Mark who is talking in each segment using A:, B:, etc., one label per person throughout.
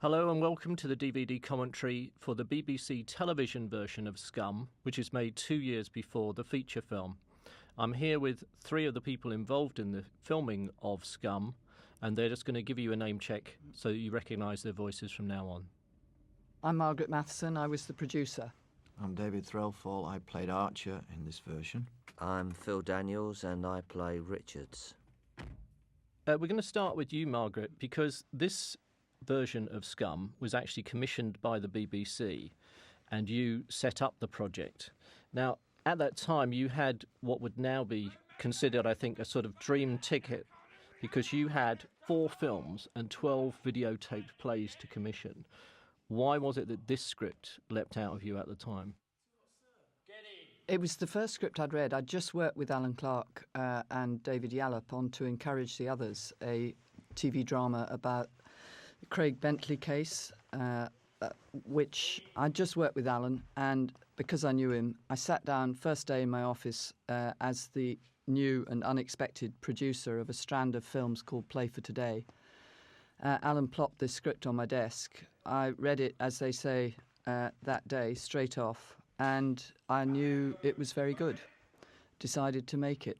A: Hello and welcome to the DVD commentary for the BBC television version of Scum, which is made 2 years before the feature film. I'm here with three of the people involved in the filming of Scum, and they're just going to give you a name check so you recognise their voices from now on.
B: I'm Margaret Matheson, I was the producer.
C: I'm David Threlfall, I played Archer in this version.
D: I'm Phil Daniels and I play Richards.
A: We're going to start with you, Margaret, because this version of Scum was actually commissioned by the BBC and you set up the project. Now, at that time, you had what would now be considered, I think, a sort of dream ticket because you had 4 films and 12 videotaped plays to commission. Why was it that this script leapt out of you at the time?
B: It was the first script I'd read. I'd just worked with Alan Clarke and David Yallop on To Encourage the Others, a TV drama about the Craig Bentley case, which I'd just worked with Alan, and because I knew him, I sat down first day in my office as the new and unexpected producer of a strand of films called Play for Today. Alan plopped this script on my desk. I read it, as they say, that day, straight off, and I knew it was very good. Decided to make it.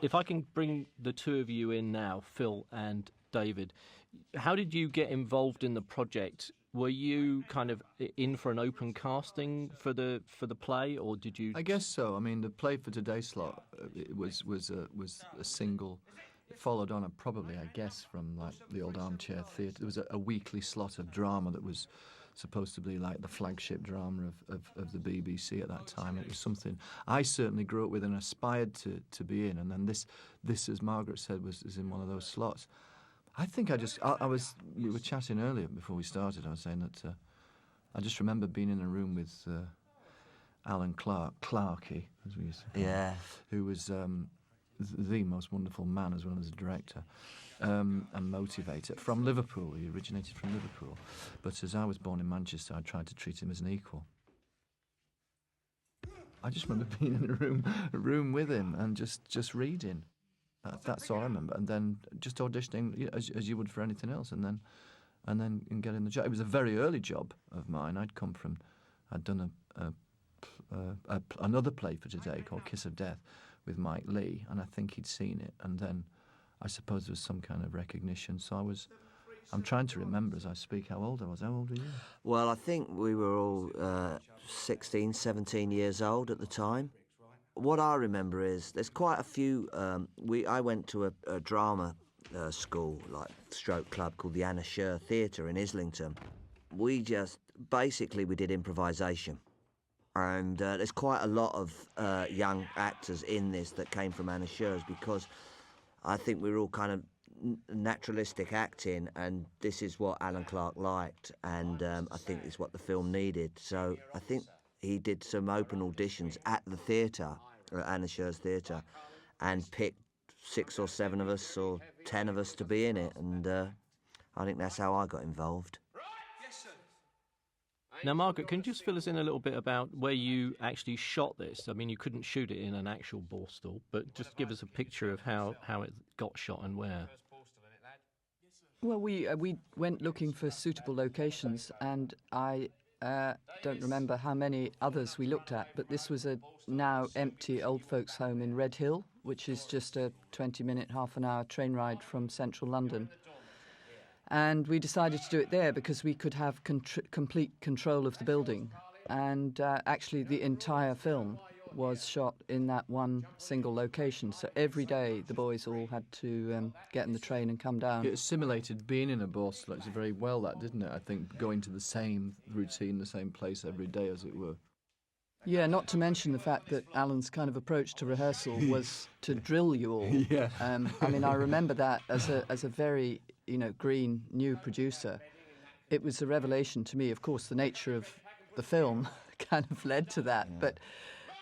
A: If I can bring the two of you in now, Phil and David, how did you get involved in the project? Were you kind of in for an open casting for the play, or did you?
C: I guess so. I mean, the Play for Today slot was a single. It followed on, probably, I guess, from like the old armchair theatre. There was a weekly slot of drama that was supposed to be like the flagship drama of the BBC at that time. It was something I certainly grew up with and aspired to be in. And then this, as Margaret said, was in one of those slots. I think we were chatting earlier before we started. I was saying that I just remember being in a room with Alan Clarke, as we used to call him, who was the most wonderful man as well as a director and motivator from Liverpool. He originated from Liverpool. But as I was born in Manchester, I tried to treat him as an equal. I just remember being in a room with him and just reading. That's all I remember. And then just auditioning as you would for anything else, and then getting the job. It was a very early job of mine. I'd done another play for Today called Kiss of Death with Mike Lee, and I think he'd seen it, and then I suppose there was some kind of recognition. So I'm trying to remember as I speak how old I was. How old were you?
D: Well, I think we were all 16, 17 years old at the time. What I remember is there's quite a few. I went to a drama school, like stroke club, called the Anna Scher Theatre in Islington. We did improvisation. And there's quite a lot of young actors in this that came from Anna Scher's, because I think we were all kind of naturalistic acting, and this is what Alan Clarke liked, and I think it's what the film needed. So I think he did some open auditions at the theatre, Anna Scher's theatre, and picked 6 or 7 of us or 10 of us to be in it, and I think that's how I got involved.
A: Now, Margaret, can you just fill us in a little bit about where you actually shot this? I mean, you couldn't shoot it in an actual Borstal, but just give us a picture of how it got shot and where.
B: Well, we went looking for suitable locations, and I don't remember how many others we looked at, but this was a now empty old folks' home in Red Hill, which is just a 20-minute, half-an-hour train ride from central London. And we decided to do it there because we could have complete control of the building. And actually the entire film was shot in that one single location. So every day the boys all had to get in the train and come down.
C: It simulated being in a Borstal very well, that, didn't it? I think going to the same routine, the same place every day, as it were.
B: Yeah, not to mention the fact that Alan's kind of approach to rehearsal was to drill you all.
C: Yeah.
B: I mean, I remember that as a very, green new producer. It was a revelation to me. Of course, the nature of the film kind of led to that, but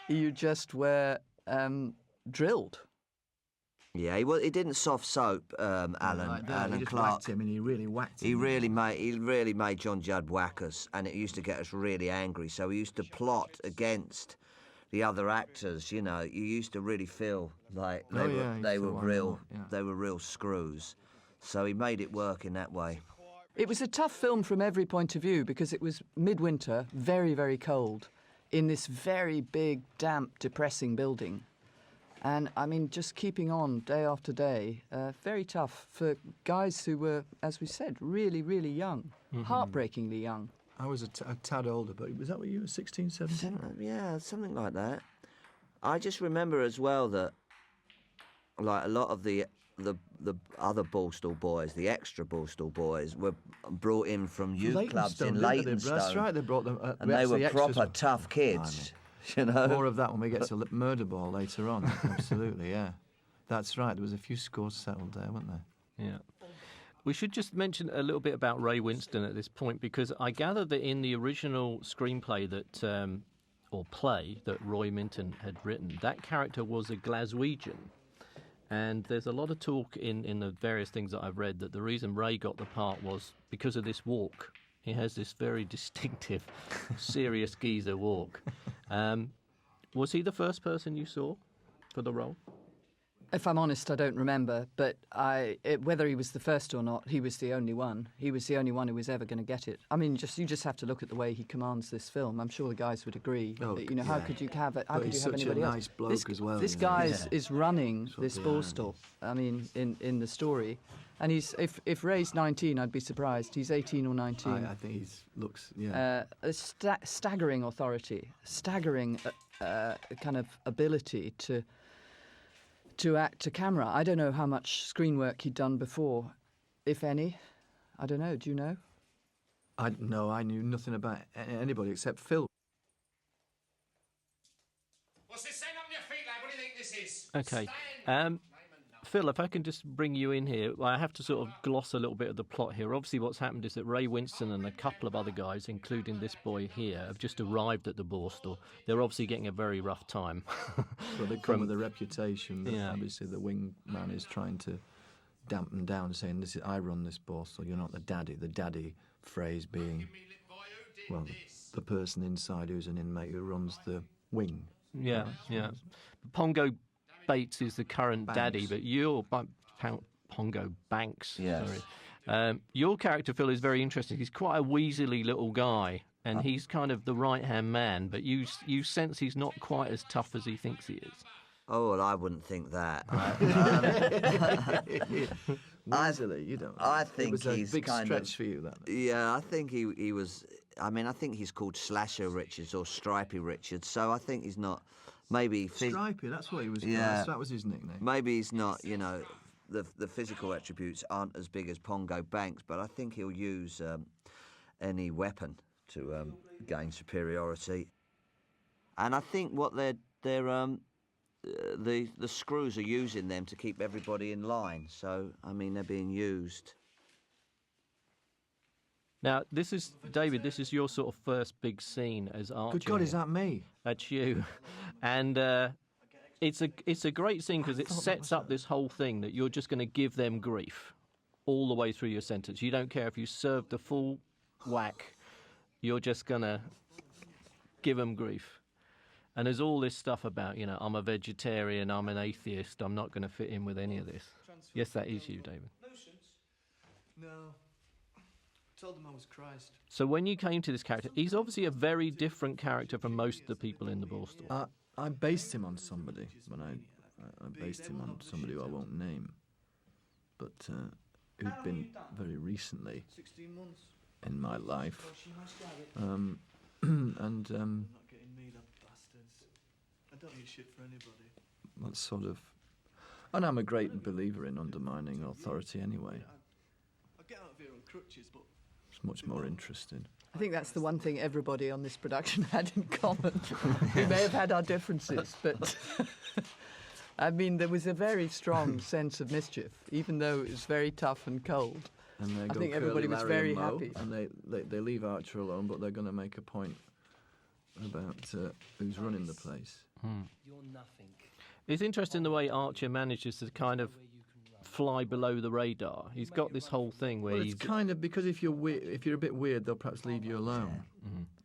B: you just were drilled.
D: Yeah, he didn't soft soap Alan. Alan
C: he
D: Clarke.
C: whacked him, and he really whacked him.
D: He really made John Judd whack us, and it used to get us really angry. So we used to plot against the other actors, you know, you used to really feel like
C: I used
D: they
C: to
D: were
C: worry a
D: real,
C: lot, yeah.
D: they were real screws. So he made it work in that way.
B: It was a tough film from every point of view because it was midwinter, very, very cold, in this very big, damp, depressing building. And, I mean, just keeping on day after day, very tough for guys who were, as we said, really, really young, heartbreakingly young.
C: I was a tad older, but was that what you were, 16, 17?
D: Yeah, something like that. I just remember as well that, like, a lot of the other Borstal boys, the extra Borstal boys, were brought in from youth clubs in Leytonstone.
C: That's right, they brought them.
D: And they were proper tough kids, you know.
C: More of that when we get to Murder Ball later on. Absolutely, yeah. That's right. There was a few scores settled there, weren't there?
A: Yeah. We should just mention a little bit about Ray Winston at this point, because I gather that in the original screenplay that, or play that Roy Minton had written, that character was a Glaswegian. And there's a lot of talk in the various things that I've read that the reason Ray got the part was because of this walk. He has this very distinctive, serious geezer walk. Was he the first person you saw for the role?
B: If I'm honest, I don't remember, but whether he was the first or not, he was the only one. He was the only one who was ever going to get it. I mean, you just have to look at the way he commands this film. I'm sure the guys would agree.
C: Oh,
B: that, how could you have it? How could you have
C: He's
B: anybody
C: such a
B: else?
C: nice bloke as well.
B: This guy is running this Borstal. I mean, in the story, and if Ray's 19, I'd be surprised. He's 18 or 19.
C: I think he looks,
B: a staggering authority, staggering kind of ability to act to camera. I don't know how much screen work he'd done before, if any. I don't know. Do you know?
C: I knew nothing about anybody except Phil.
E: What's this saying on your feet, lad? What do you think this is?
A: Okay.
E: Stand.
A: Phil, if I can just bring you in here, I have to sort of gloss a little bit of the plot here. Obviously, what's happened is that Ray Winston and a couple of other guys, including this boy here, have just arrived at the Borstal. They're obviously getting a very rough time.
C: Well, they come with a reputation that
A: Yeah.
C: obviously the wingman is trying to dampen down, saying, I run this Borstal, you're not the daddy. The daddy phrase being, well, the person inside who's an inmate who runs the wing.
A: Yeah, yeah. Pongo Bates is the current daddy, but Pongo Banks.
D: Yes.
A: Sorry. Your character, Phil, is very interesting. He's quite a weaselly little guy, and he's kind of the right-hand man, but you sense he's not quite as tough as he thinks he is.
D: Oh, well, I wouldn't think that.
C: Weaselly, you don't.
D: I think
C: it was
D: he's
C: a big
D: kind
C: stretch
D: of,
C: for you, that.
D: Yeah, I think he was. I mean, I think he's called Slasher Richards or Stripey Richards. So I think he's not. Maybe
C: Stripey, that's what he was.
D: Yeah.
C: That was his nickname.
D: maybe he's not. You know, the physical attributes aren't as big as Pongo Banks, but I think he'll use any weapon to gain superiority. And I think what the screws are using them to keep everybody in line. So I mean, they're being used.
A: Now, this is David. This is your sort of first big scene as Archer.
C: Good God, is
A: here.
C: that me?
A: That's you, and it's a great scene because it sets up this whole thing that you're just going to give them grief all the way through your sentence. You don't care if you serve the full whack. You're just going to give them grief. And there's all this stuff about, I'm a vegetarian, I'm an atheist, I'm not going to fit in with any of this. Yes, that is you, David.
C: No. Told them I was Christ.
A: So when you came to this character, he's obviously a very different character from most of the people in the Borstal.
C: I based him on somebody. When I based him on somebody who I won't name, but who'd been very recently in my life. And
F: I don't need shit for anybody.
C: that's sort of. And I'm a great believer in undermining authority anyway.
F: I get out of here on crutches, but
C: It's much more interesting.
B: I think that's the one thing everybody on this production had in common. We may have had our differences, but I mean, there was a very strong sense of mischief, even though it was very tough and cold.
C: And they
B: I
C: go
B: think
C: Curly,
B: everybody was
C: Larry,
B: very
C: and Moe,
B: happy.
C: And they leave Archer alone, but they're going to make a point about who's running the place.
A: It's interesting the way Archer manages to kind of fly below the radar. He's got this whole thing where
C: Well,
A: he's...
C: it's kind of because if you're a bit weird, they'll perhaps leave you alone.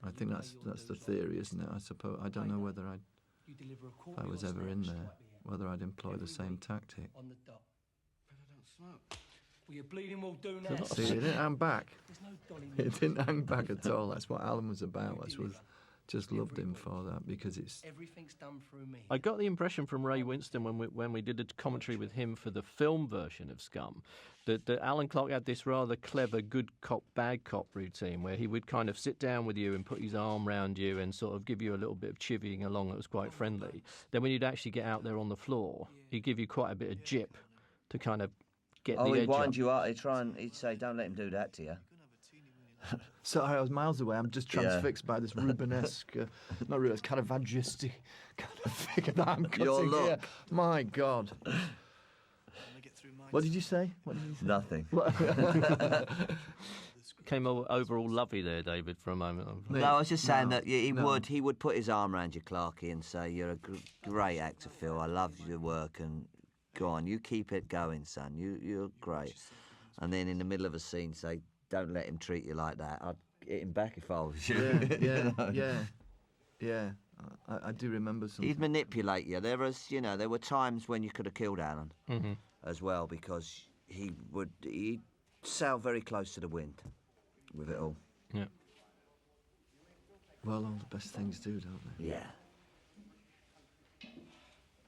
C: I think that's the theory, isn't it? I suppose I don't know whether if I was ever in there, whether I'd employ the same tactic.
F: But I don't smoke.
G: Well, you're bleeding well doing that.
C: See, it didn't hang back.
G: There's no dolly.
C: It didn't hang back at all. That's what Alan was about. Just loved him for that, because it's...
G: Everything's done through me.
A: I got the impression from Ray Winston when we did a commentary with him for the film version of Scum that Alan Clarke had this rather clever good cop, bad cop routine where he would kind of sit down with you and put his arm round you and sort of give you a little bit of chivying along that was quite friendly. Then when you'd actually get out there on the floor, he'd give you quite a bit of jip to kind of get the edge
D: he'd wind
A: up.
D: you up. He'd say, "Don't let him do that to you."
C: Sorry, I was miles away. I'm just transfixed by this Rubenesque, not Rubenesque, kind of Vadgisty kind of figure that I'm cutting
D: Your look.
C: here. My God. What did you say?
D: Nothing.
A: Came over all lovely there, David, for a moment.
D: No, I was just saying that he would put his arm around you, Clarkie, and say, "You're a great actor, Phil. I love your work, and go on, you keep it going, son. You're great." And then in the middle of a scene, say, "Don't let him treat you like that." I'd hit him back if I was you.
C: Yeah. I do remember something.
D: He'd manipulate you. There were times when you could have killed Alan as well, because he'd sail very close to the wind with it all.
A: Yeah.
C: Well, all the best things do, don't they?
D: Yeah.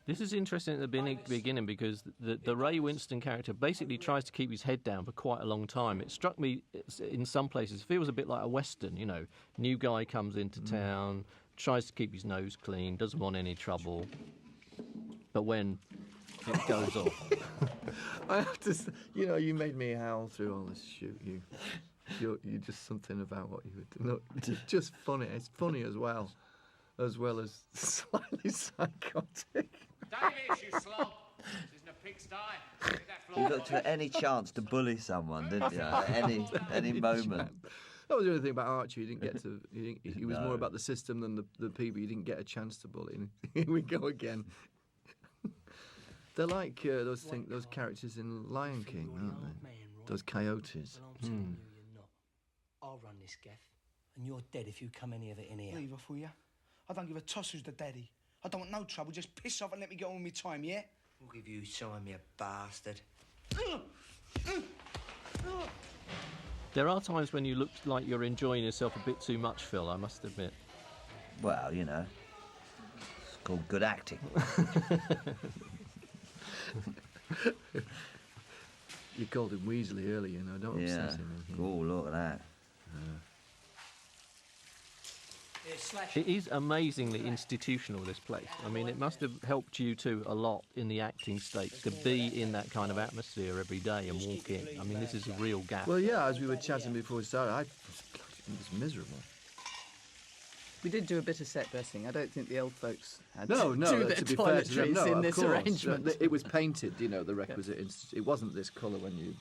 A: This is interesting at the beginning because the Ray Winston character basically tries to keep his head down for quite a long time. It struck me in some places, it feels a bit like a Western, New guy comes into town, tries to keep his nose clean, doesn't want any trouble. But when it goes off...
C: I have to you made me howl through all this shoot. You're just something about what you would do. No, it's just funny. It's funny as well as slightly psychotic.
E: Davis, you slob. This isn't a pigsty. Get that
D: You
E: floor
D: looked for any chance to bully someone, didn't you? At any moment.
C: That was the only thing about Archie. He didn't get to. He was more about the system than the people. He didn't get a chance to bully. Here we go again. They're like those characters in Lion King, aren't they? Those coyotes.
G: Well, I'm telling you, you're not. I'll run this gaff, and you're dead if you come any of it in here.
F: Leave off, will ya? I don't give a toss who's the daddy. I don't want no trouble. Just piss off and let me get on with my time, yeah?
G: We'll give you time, you bastard.
A: There are times when you look like you're enjoying yourself a bit too much, Phil, I must admit.
D: Well, it's called good acting.
C: You called him Weasley earlier, don't upset him.
D: Oh, look at that.
A: It is amazingly institutional, this place. I mean, it must have helped you two a lot in the acting stakes to be in that kind of atmosphere every day and walk in. I mean, this is a real gap.
C: Well, yeah, as we were chatting before we started, it was miserable.
B: We did do a bit of set dressing. I don't think the old folks had
C: No,
B: to do their
C: to be fair to them,
B: toiletries
C: no,
B: in
C: of
B: this
C: course.
B: arrangement.
C: It was painted, the requisite. It wasn't this colour when you.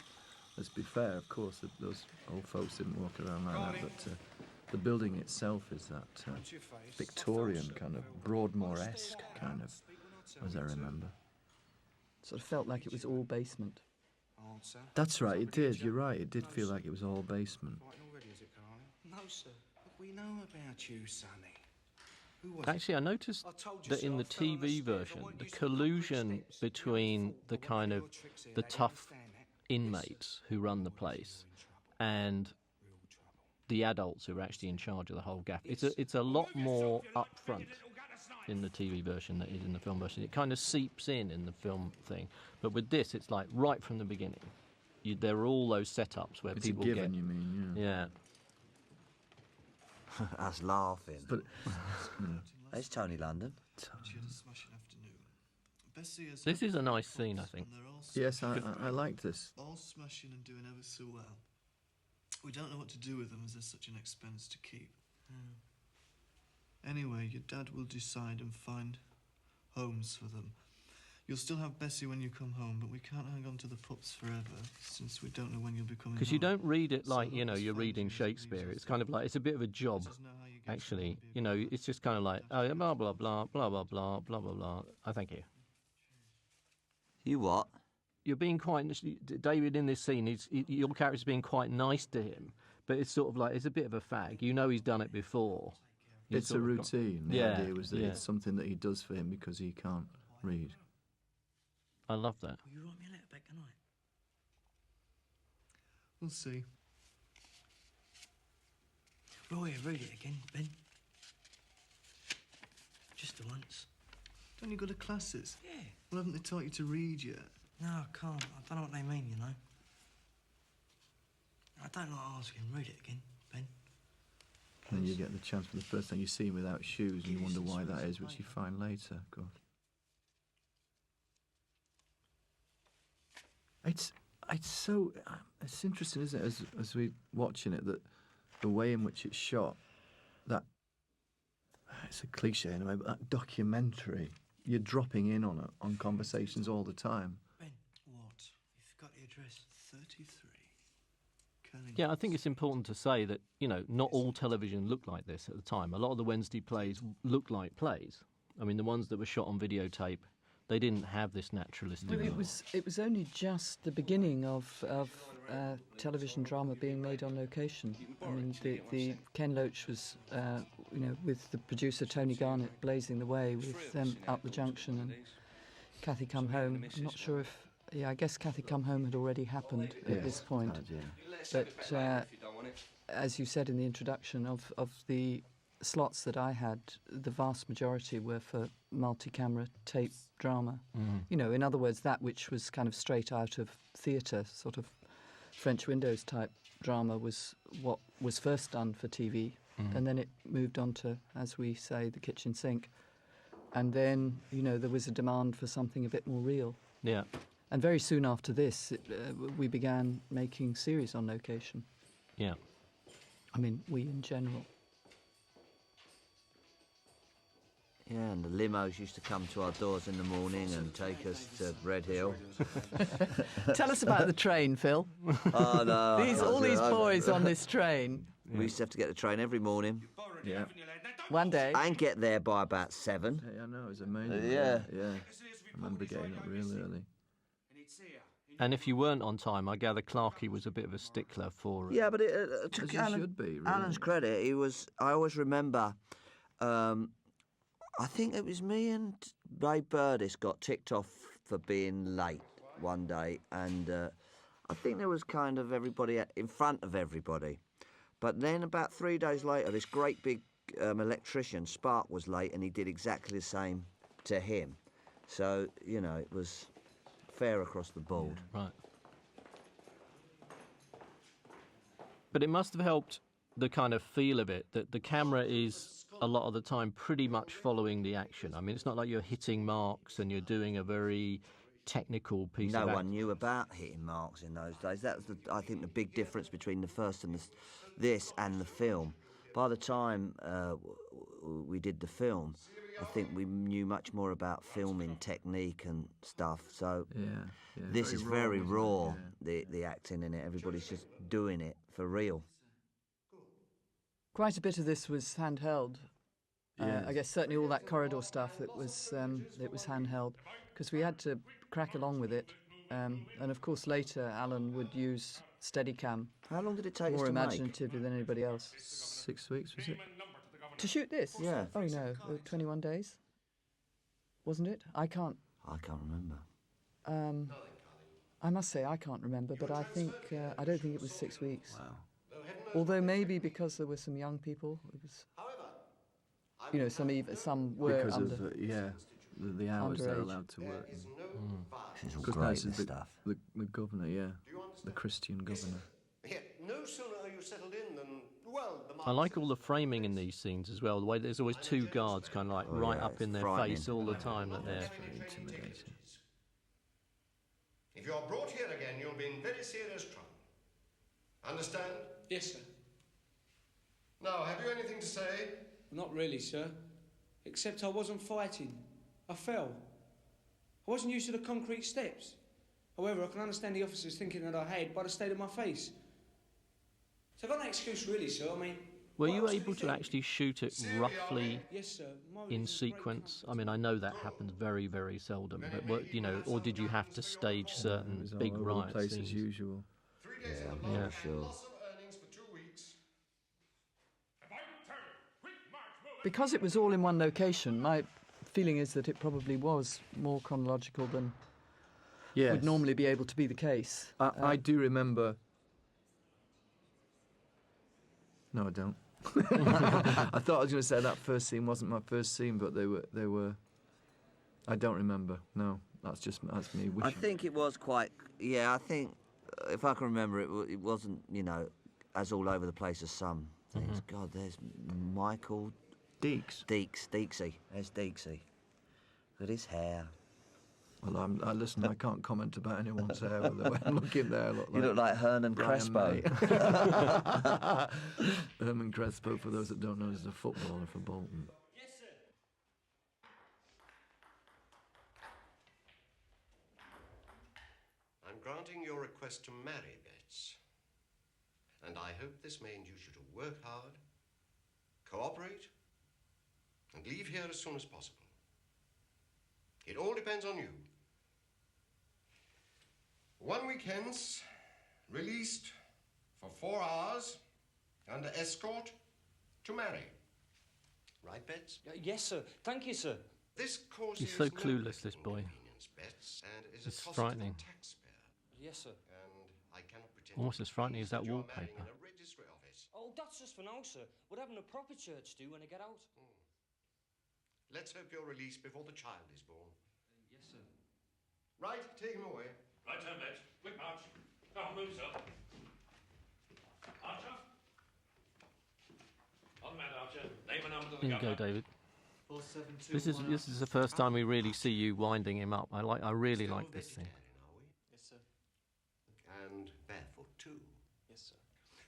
C: Let's be fair, of course, those old folks didn't walk around like that. But the building itself is that Victorian kind of Broadmoor-esque kind of, as I remember.
B: Sort of felt like it was all basement.
C: That's right. It did. You're right. It did feel like it was all basement.
F: No, sir. We know about you, Sonny. Who was
A: Actually, I noticed that in the TV version, the collusion between the kind of the tough inmates who run the place and the adults who are actually in charge of the whole gaff, it's a lot more upfront in the TV version than it is in the film version. It kind of seeps in the film thing, but with this, it's like right from the beginning. There are all those setups where
C: It's
A: people
C: a given,
A: get.
C: you mean?
A: Yeah.
D: Us laughing.
C: But
D: It's Tony London.
A: This is a nice scene, I think.
C: yes, I like this.
F: all smashing and doing ever so well. We don't know what to do with them as they're such an expense to keep. Anyway, your dad will decide and find homes for them. You'll still have Bessie when you come home, but we can't hang on to the pups forever, since we don't know when you'll be coming home.
A: Because you don't read it like, you're reading Shakespeare. It's kind of like, it's a bit of a job, actually. It's just kind of like, oh, blah, blah, blah, blah, blah, blah, blah, blah, blah. Oh, thank you.
D: You what?
A: You're being quite, David, in this scene, your character's being quite nice to him, but it's sort of like, it's a bit of a fag. He's done it before.
C: It's a
A: sort of got-
C: routine. The
A: Yeah,
C: idea was that
A: yeah.
C: it's something that he does for him because he can't read.
A: I love that.
G: Will you write me a letter back tonight?
F: We'll see.
G: Oh, yeah, read it again, Ben. Just the once.
F: Don't you go to classes?
G: Yeah.
F: Well, haven't they taught you to read yet?
G: No, I can't. I don't know what they mean, you know. I don't like asking. Read it again, Ben.
C: And you get the chance for the first time you see him without shoes, and you wonder why that is, which you find later, of course. It's interesting, isn't it, as we're watching it, that the way in which it's shot, that it's a cliche in a way, but that documentary, you're dropping in on it, on conversations all the time.
G: Ben,
F: What?
G: you forgot the address.
F: 33. Kelly.
A: Yeah, I think it's important to say that, not all television looked like this at the time. A lot of the Wednesday plays looked like plays. I mean, the ones that were shot on videotape, they didn't have this naturalistic
B: Well,
A: look.
B: it was only just the beginning of television drama being made on location. I mean, the Ken Loach was, with the producer Tony Garnett blazing the way with Up the Junction and Cathy Come Home. I'm not sure if, I guess Cathy Come Home had already happened at this point. But as you said in the introduction, of the slots that I had, the vast majority were for multi-camera tape drama. In other words, that which was kind of straight out of theatre, sort of French Windows type drama was what was first done for TV, and then it moved on to, as we say, the kitchen sink. And then, there was a demand for something a bit more real.
A: Yeah.
B: And very soon after this, we began making series on location.
A: Yeah.
B: I mean, we in general.
D: Yeah, and the limos used to come to our doors in the morning and take us to Red Hill.
B: Tell us about the train, Phil.
D: Oh, no.
B: All these boys on this train.
D: We used to have to get the train every morning
C: Yeah.
B: One day.
D: and get there by about 7.
C: I know, it was amazing.
D: Yeah.
C: Yeah. I remember getting up real early.
A: And if you weren't on time, I gather Clarkey was a bit of a stickler for...
D: Yeah, but it
C: As
D: took
C: you
D: Alan,
C: should be, really.
D: Alan's credit. I always remember, I think it was me and Ray Burdis got ticked off for being late one day, and I think there was kind of everybody in front of everybody. But then about 3 days later, this great big electrician, Spark, was late, and he did exactly the same to him. So, it was fair across the board.
A: Right. But it must have helped the kind of feel of it, that the camera is a lot of the time pretty much following the action. I mean, it's not like you're hitting marks and you're doing a very technical piece
D: No
A: of
D: one knew about hitting marks in those days. That was, I think, the big difference between the first and this and the film. By the time we did the film, I think we knew much more about filming technique and stuff. So this is very raw, the acting in it. Everybody's just doing it for real.
B: Quite a bit of this was handheld. I guess certainly all that corridor stuff, it was handheld, because we had to crack along with it. And of course later Alan would use Steadicam
D: How long did it take us
B: more
D: to make?
B: imaginatively than anybody else.
C: 6 weeks, was it?
B: To shoot this?
D: Yeah.
B: Oh no, 21 days? Wasn't it? I can't
D: remember.
B: I must say I can't remember, but I don't think it was 6 weeks. Wow. Although maybe because there were some young people, it was, some were
C: Because
B: under.
C: of the hours they're
B: underage.
C: allowed to work.
D: This is all
C: Because
D: great,
C: this is
D: this stuff.
C: the governor, the Christian governor.
H: No sooner are you settled in than, well, the
A: I like all the framing in these scenes as well. The way there's always two guards kind of like right
D: yeah,
A: up in their
D: frightening.
A: face all the time. That they're
C: Intimidating.
H: If you're brought here again, you'll be in very serious trouble. Understand?
E: Yes, sir.
H: Now, have you anything to say?
E: Not really, sir. Except I wasn't fighting. I fell. I wasn't used to the concrete steps. However, I can understand the officers thinking that I had by the state of my face. So I've got no excuse really, sir. I mean...
A: Were you able to actually shoot it roughly
E: Yes, sir.
A: in sequence? I mean, I know that happens very, very seldom, but or did you have to stage certain
C: It was
A: big
C: all over
A: riot
C: the place
A: scenes?
C: as usual.
H: 3 days
D: Yeah,
A: Yeah.
D: for sure.
H: loss of earnings for 2 weeks.
B: because it was all in one location, my feeling is that it probably was more chronological than would normally be able to be the case.
C: I do remember... No, I don't. I thought I was going to say that first scene wasn't my first scene, but they were. I don't remember. No, that's me wishing.
D: I think it was quite. Yeah, I think if I can remember, it wasn't as all over the place as some things. God, there's Michael Deaksy. There's Deaksy. Look at his hair.
C: Well, listen, I can't comment about anyone's hair. The way I'm looking there,
D: You look like Hernan Crespo.
C: Herman Crespo, for those that don't know, is a footballer for Bolton.
H: Yes, sir. I'm granting your request to marry, Betts. And I hope this may induce you to work hard, cooperate, and leave here as soon as possible. It all depends on you. 1 week hence, released for 4 hours, under escort, to marry. Right, Betts?
G: Yes, sir. Thank you, sir.
H: This causes
A: He's so
H: no
A: clueless, this boy.
H: inconvenience, Betts, and is
A: It's
H: a cost
A: frightening.
H: to the taxpayer.
G: Yes, sir.
H: And I cannot pretend
A: Almost
H: to
A: as frightening
H: be
A: as that
H: pleased you're marrying
A: wallpaper.
H: in a registry office.
G: Oh, that's just for now, sir. We're having a proper church do when I get out.
H: Let's hope you're released before the child is born.
G: Yes, sir.
H: Right, take him away.
I: Right turn, Betts. Quick march. Come on, move, sir. Archer. On the mat, Archer. Name and number to the
A: Here you go,
I: governor.
A: David. This is the first time we really see you winding him up. I really
H: Still
A: like this thing.
H: vegetarian, are we?
F: Yes, sir.
H: And barefoot too.
F: Yes, sir.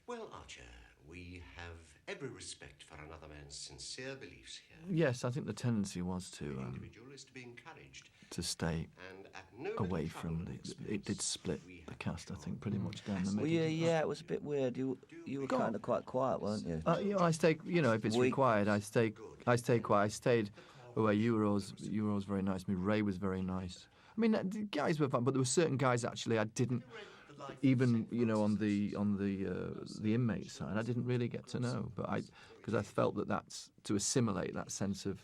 H: Well, Archer, we have every respect for another man's sincere beliefs here.
C: Yes, I think the tendency was
H: The
C: to
H: individual is to be encouraged,
C: stay
H: and at no
C: away
H: little trouble
C: from
H: and
C: it did
H: expense,
C: split
H: we
C: the
H: have
C: cast, I
H: ensured
C: think, pretty much down the middle.
D: Well, yeah, it was a bit weird. You were
C: Go on.
D: kind of quite quiet, weren't you?
C: I stay. If it's required, I stay quiet. I stayed away. You were always very nice. Ray was very nice. I mean, the guys were fun, but there were certain guys actually I didn't even on the inmate side I didn't really get to know, but because I felt that's to assimilate that sense of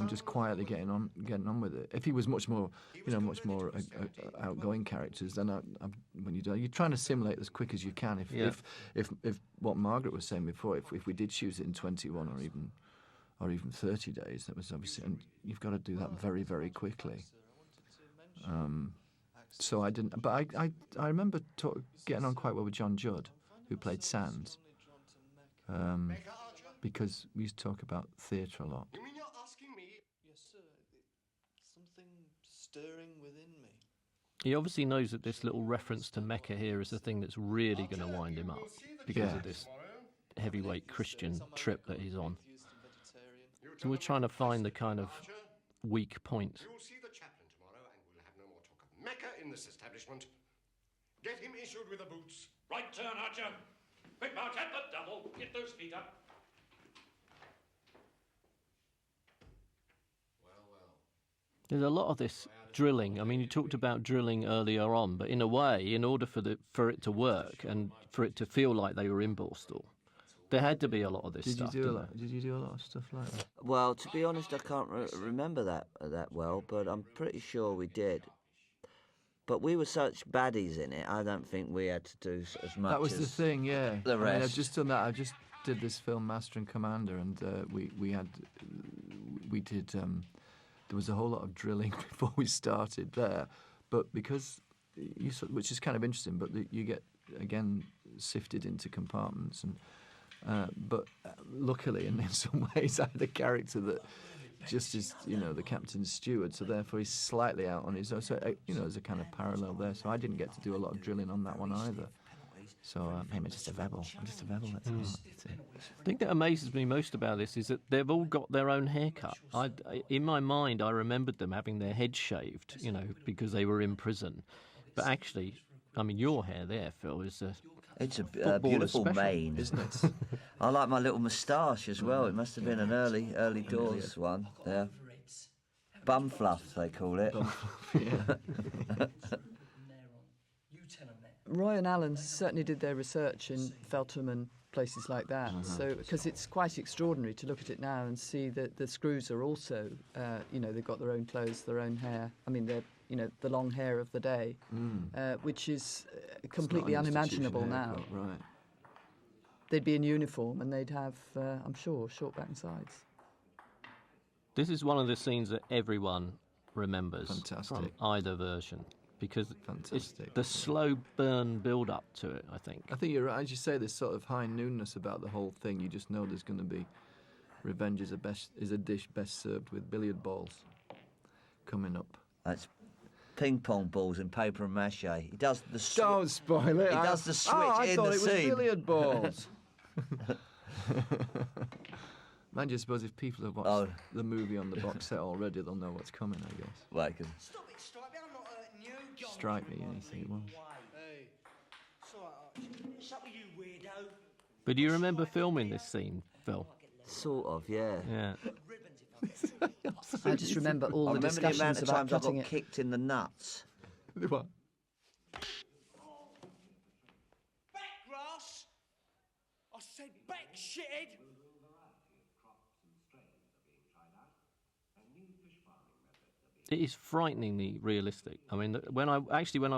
C: just quietly getting on with it. If he was much more outgoing characters, then when you're trying to assimilate as quick as you can. If what Margaret was saying before, if we did shoot it in 21 or even 30 days, that was obviously, and you've got to do that very, very quickly. So I didn't, but I remember getting on quite well with John Judd, who played Sands, because we used to talk about theatre a lot.
H: You mean you're asking me?
F: Yes, sir. Something stirring within me.
A: He obviously knows that this little reference to Mecca here is the thing that's really going to wind him up because of this heavyweight Christian trip that he's on. So we're trying to find the kind of weak point.
H: You'll see the chaplain tomorrow, and we'll have no more talk of Mecca in this establishment. Get him issued with the boots.
I: Right turn, Archer. Quick march at the double. Get those feet up.
A: There's a lot of this drilling. I mean, you talked about drilling earlier on, but in a way, in order for it to work and for it to feel like they were in Borstal, there had to be a lot of this stuff.
C: Did you do a lot of stuff like that?
D: Well, to be honest, I can't remember that well, but I'm pretty sure we did. But we were such baddies in it, I don't think we had to do as much.
C: That was
D: as
C: the thing, yeah.
D: the
C: I mean,
D: rest.
C: I've just done that. I just did this film, Master and Commander, and we did. There was a whole lot of drilling before we started there, but because which is kind of interesting, but you get again sifted into compartments, and but luckily, and in some ways, I had a character that just is the captain's steward, so therefore he's slightly out on his own. So there's a kind of parallel there. So I didn't get to do a lot of drilling on that one either. So I'm just a rebel. That's all. That's it.
A: The thing that amazes me most about this is that they've all got their own haircut. In my mind, I remembered them having their heads shaved, because they were in prison. But actually, I mean, your hair there, Phil, is
D: It's a
A: footballer
D: beautiful
A: special,
D: mane,
C: isn't it?
D: I like my little moustache as well. It must have been an early doors one. Yeah. Bum fluff, they call it.
B: Roy and Alan certainly did their research in Feltham and places like that. So, because it's quite extraordinary to look at it now and see that the screws are also, they've got their own clothes, their own hair. I mean, they're, the long hair of the day, which is completely unimaginable now.
C: Right.
B: They'd be in uniform and they'd have, I'm sure, short back and sides.
A: This is one of the scenes that everyone remembers
C: Fantastic.
A: from either version, because it's
C: Fantastic.
A: the slow burn build-up to it, I think.
C: I think you're right. As you say, there's sort of high noonness about the whole thing. You just know there's going to be revenge is a dish best served with billiard balls coming up.
D: That's ping pong balls and paper and mache. He does the
C: Don't spoil it.
D: He does the switch
C: I
D: in
C: thought
D: the
C: it was
D: scene.
C: billiard balls. Mind you, I suppose if people have watched the movie on the box set already, they'll know what's coming, I guess.
D: Like,
G: Stop it, Stripey. I'm not hurting you.
C: Strike me, anything it was.
G: Hey, it's all right, Archie. What's up with you, weirdo?
A: But do you remember filming this scene, Phil?
D: sort of, yeah.
A: Yeah.
B: I just remember all
D: I
B: the
D: remember the
B: discussions
D: amount of
B: about
D: times I
B: cutting
D: got
B: it.
D: kicked in the nuts.
C: What?
G: Back, grass! I said back, shithead!
A: It is frighteningly realistic. I mean, when I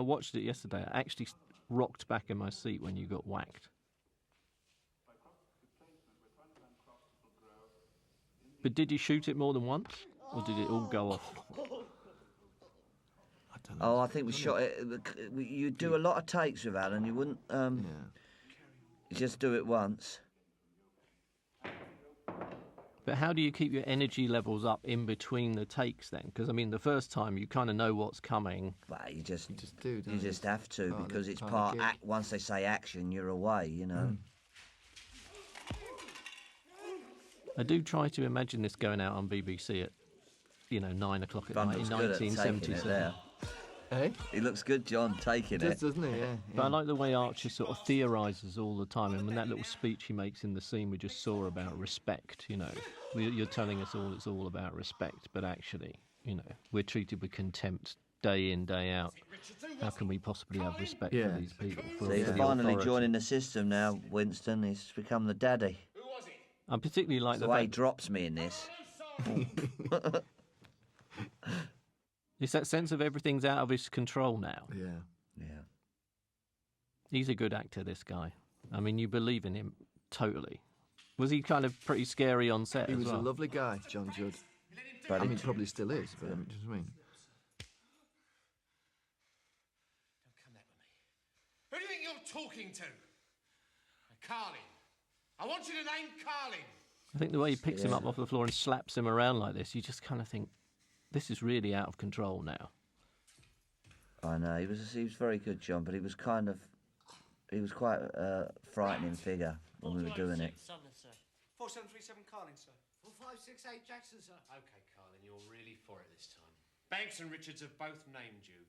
A: watched it yesterday, I actually rocked back in my seat when you got whacked. But did you shoot it more than once, or did it all go off?
C: I don't know.
D: Oh, I think we shot it. You do a lot of takes with Alan. You wouldn't you just do it once.
A: But how do you keep your energy levels up in between the takes then? Because, I mean, the first time you kind of know what's coming.
D: Well, you just
C: do, don't
D: you just have to,
C: Oh,
D: because
C: that's
D: it's
C: part of the gig.
D: once they say action, you're away, you know.
A: I do try to imagine this going out on BBC at, 9 o'clock at night in
D: Looks good at taking it
A: 1977.
D: there.
C: Hey?
D: He looks good, John, taking
C: He does,
D: it.
C: doesn't he? Yeah.
A: But I like the way Archer sort of theorises all the time. And when that little speech he makes in the scene we just saw about respect, you're telling us all it's all about respect, but actually, we're treated with contempt day in, day out. How can we possibly have respect for these people?
D: So he's
A: for the
D: finally
A: authority?
D: joining the system now, Winston. He's become the daddy.
A: I particularly like
D: The
A: the
D: way he
A: fact
D: drops me in this.
A: it's that sense of everything's out of his control now.
C: Yeah.
D: Yeah.
A: He's a good actor, this guy. I mean, you believe in him totally. Was he kind of pretty scary on set
C: He
A: as
C: was
A: well?
C: a lovely guy, John Judd.
D: But
C: I mean, probably still is, but just I mean.
I: Don't come that with me. Who do you think you're talking to? Carlin. I want you to name Carlin.
A: I think the way he picks him up off the floor and slaps him around like this, you just kind of think, this is really out of control now.
D: I know, he was very good, John, but he was quite a frightening figure when we were doing it.
E: 4737 Carlin, sir.
G: 4568 Jackson, sir.
I: OK, Carlin, you're really for it this time. Banks and Richards have both named you.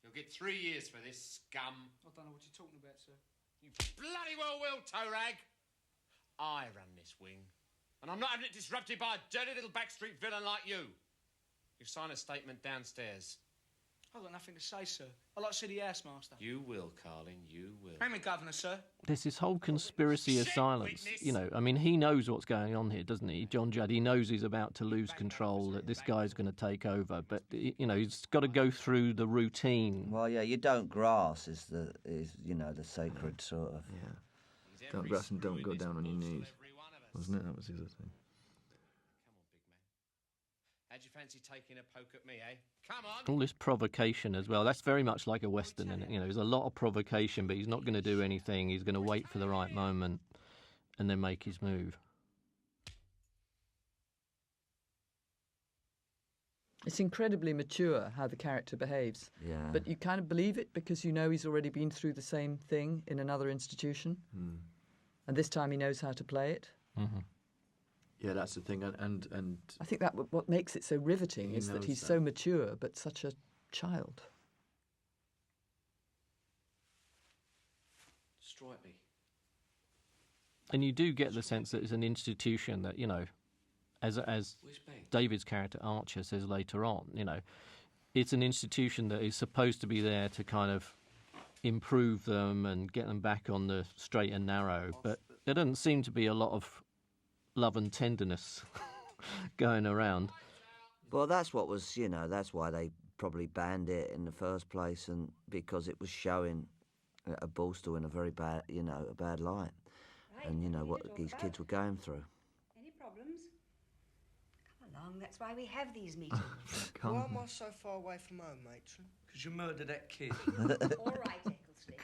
I: You'll get 3 years for this, scum.
E: I don't know what you're talking about, sir.
I: You bloody well will, toe rag. I run this wing, and I'm not having it disrupted by a dirty little backstreet villain like you. You sign a statement downstairs.
E: I've got nothing to say, sir. I like to see the housemaster.
I: You will, Carlin, you will.
E: I'm the governor, sir.
A: There's this whole conspiracy of
I: Shit,
A: silence.
I: witness.
A: I mean, he knows what's going on here, doesn't he? John Judd, he knows he's about to lose control, that this guy's going to take over. But, he's got to go through the routine.
D: Well, yeah, you don't grass is the sacred sort of.
C: Yeah. Don't grass and don't go down on your knees. Wasn't it? That was the other thing.
I: Come on, big man. How'd you fancy taking a poke at me, eh? Come on.
A: All this provocation as well. That's very much like a Western, isn't it? There's a lot of provocation, but he's not going to do anything. He's going to wait for the right moment and then make his move.
B: It's incredibly mature how the character behaves.
D: Yeah.
B: But you kind of believe it because you know he's already been through the same thing in another institution. And this time he knows how to play it.
A: Mm-hmm.
C: Yeah, that's the thing, and
B: I think that what makes it so riveting is that
C: knows
B: he's
C: that.
B: so mature but such a child.
E: Stripey.
A: And you do get the sense that it's an institution that, as
E: Where's Ben?
A: David's character Archer says later on, it's an institution that is supposed to be there to kind of improve them and get them back on the straight and narrow. But there doesn't seem to be a lot of love and tenderness going around.
D: Well, that's what was, that's why they probably banned it in the first place, and because it was showing a Borstal in a very bad, a bad light, and what these kids were going through.
J: Any problems? Come along, that's why we have these meetings.
E: Why am I so far away from home, matron? Because you murdered that kid.
J: All right, Eccleston.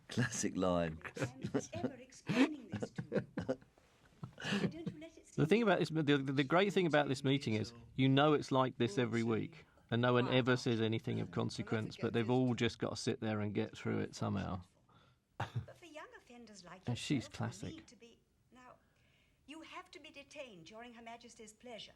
D: Classic line.
J: I'm ever explaining this to you. Don't you let it
A: The thing about this, the great thing about this meeting is, it's like this every week, and no one ever says anything of consequence, but they've all just got to sit there and get through it somehow.
J: But for young offenders like
A: And she's
J: yourself,
A: classic.
J: you need to be... Now, you have to be detained during Her Majesty's pleasure.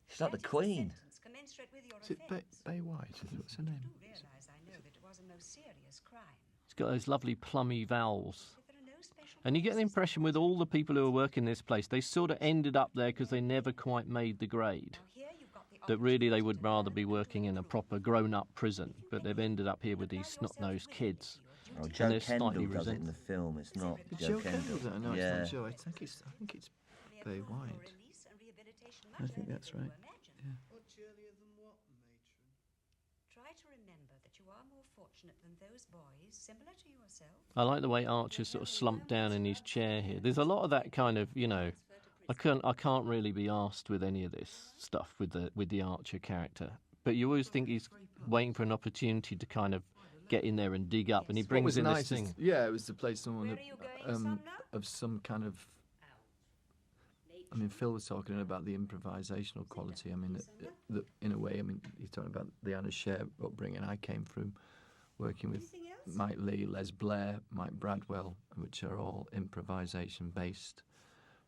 D: She's like the
J: That is
D: Queen.
J: sentence commensurate with your
C: Is it
J: offence.
C: Bay White? What's her name?
J: I do realise, I know, that it was a most serious crime.
A: It's got those lovely plummy vowels.
J: But there are no special
A: And you get the
J: policies
A: impression with all the people who are working this place, they sort of ended up there because they never quite made the grade.
J: Now, here you've got the
A: That really they would
J: opportunity to
A: rather
J: learn
A: be
J: and
A: working in a
J: improve.
A: proper grown-up prison, but they've ended up here with these snot-nosed kids.
D: Oh,
A: And
D: Joe
A: they're
D: Kendall
A: slightly
D: does it in
A: resentful.
D: the film. It's not
C: Joe
D: Joe
C: Kendall.
D: Kendall.
C: No,
D: yeah.
C: it's not Joe. I think it's Bay White. I think that's right.
F: Much earlier than what, matron?
J: Try to remember that you are more fortunate than those boys, similar to yourself.
A: I like the way Archer's sort of slumped down in his chair here. There's a lot of that kind of, I can't really be asked with any of this stuff with the Archer character. But you always think he's waiting for an opportunity to kind of get in there and dig up, and he
C: What
A: brings
C: was
A: in
C: nice
A: this
C: is-
A: thing.
C: yeah, it was to play someone
J: Where are you going, son, now?
C: of some kind of. I mean, Phil was talking about the improvisational quality. I mean, in a way, he's talking about the Anna Sher upbringing. I came from working with
J: Anything else?
C: Mike Lee, Les Blair, Mike Bradwell, which are all improvisation-based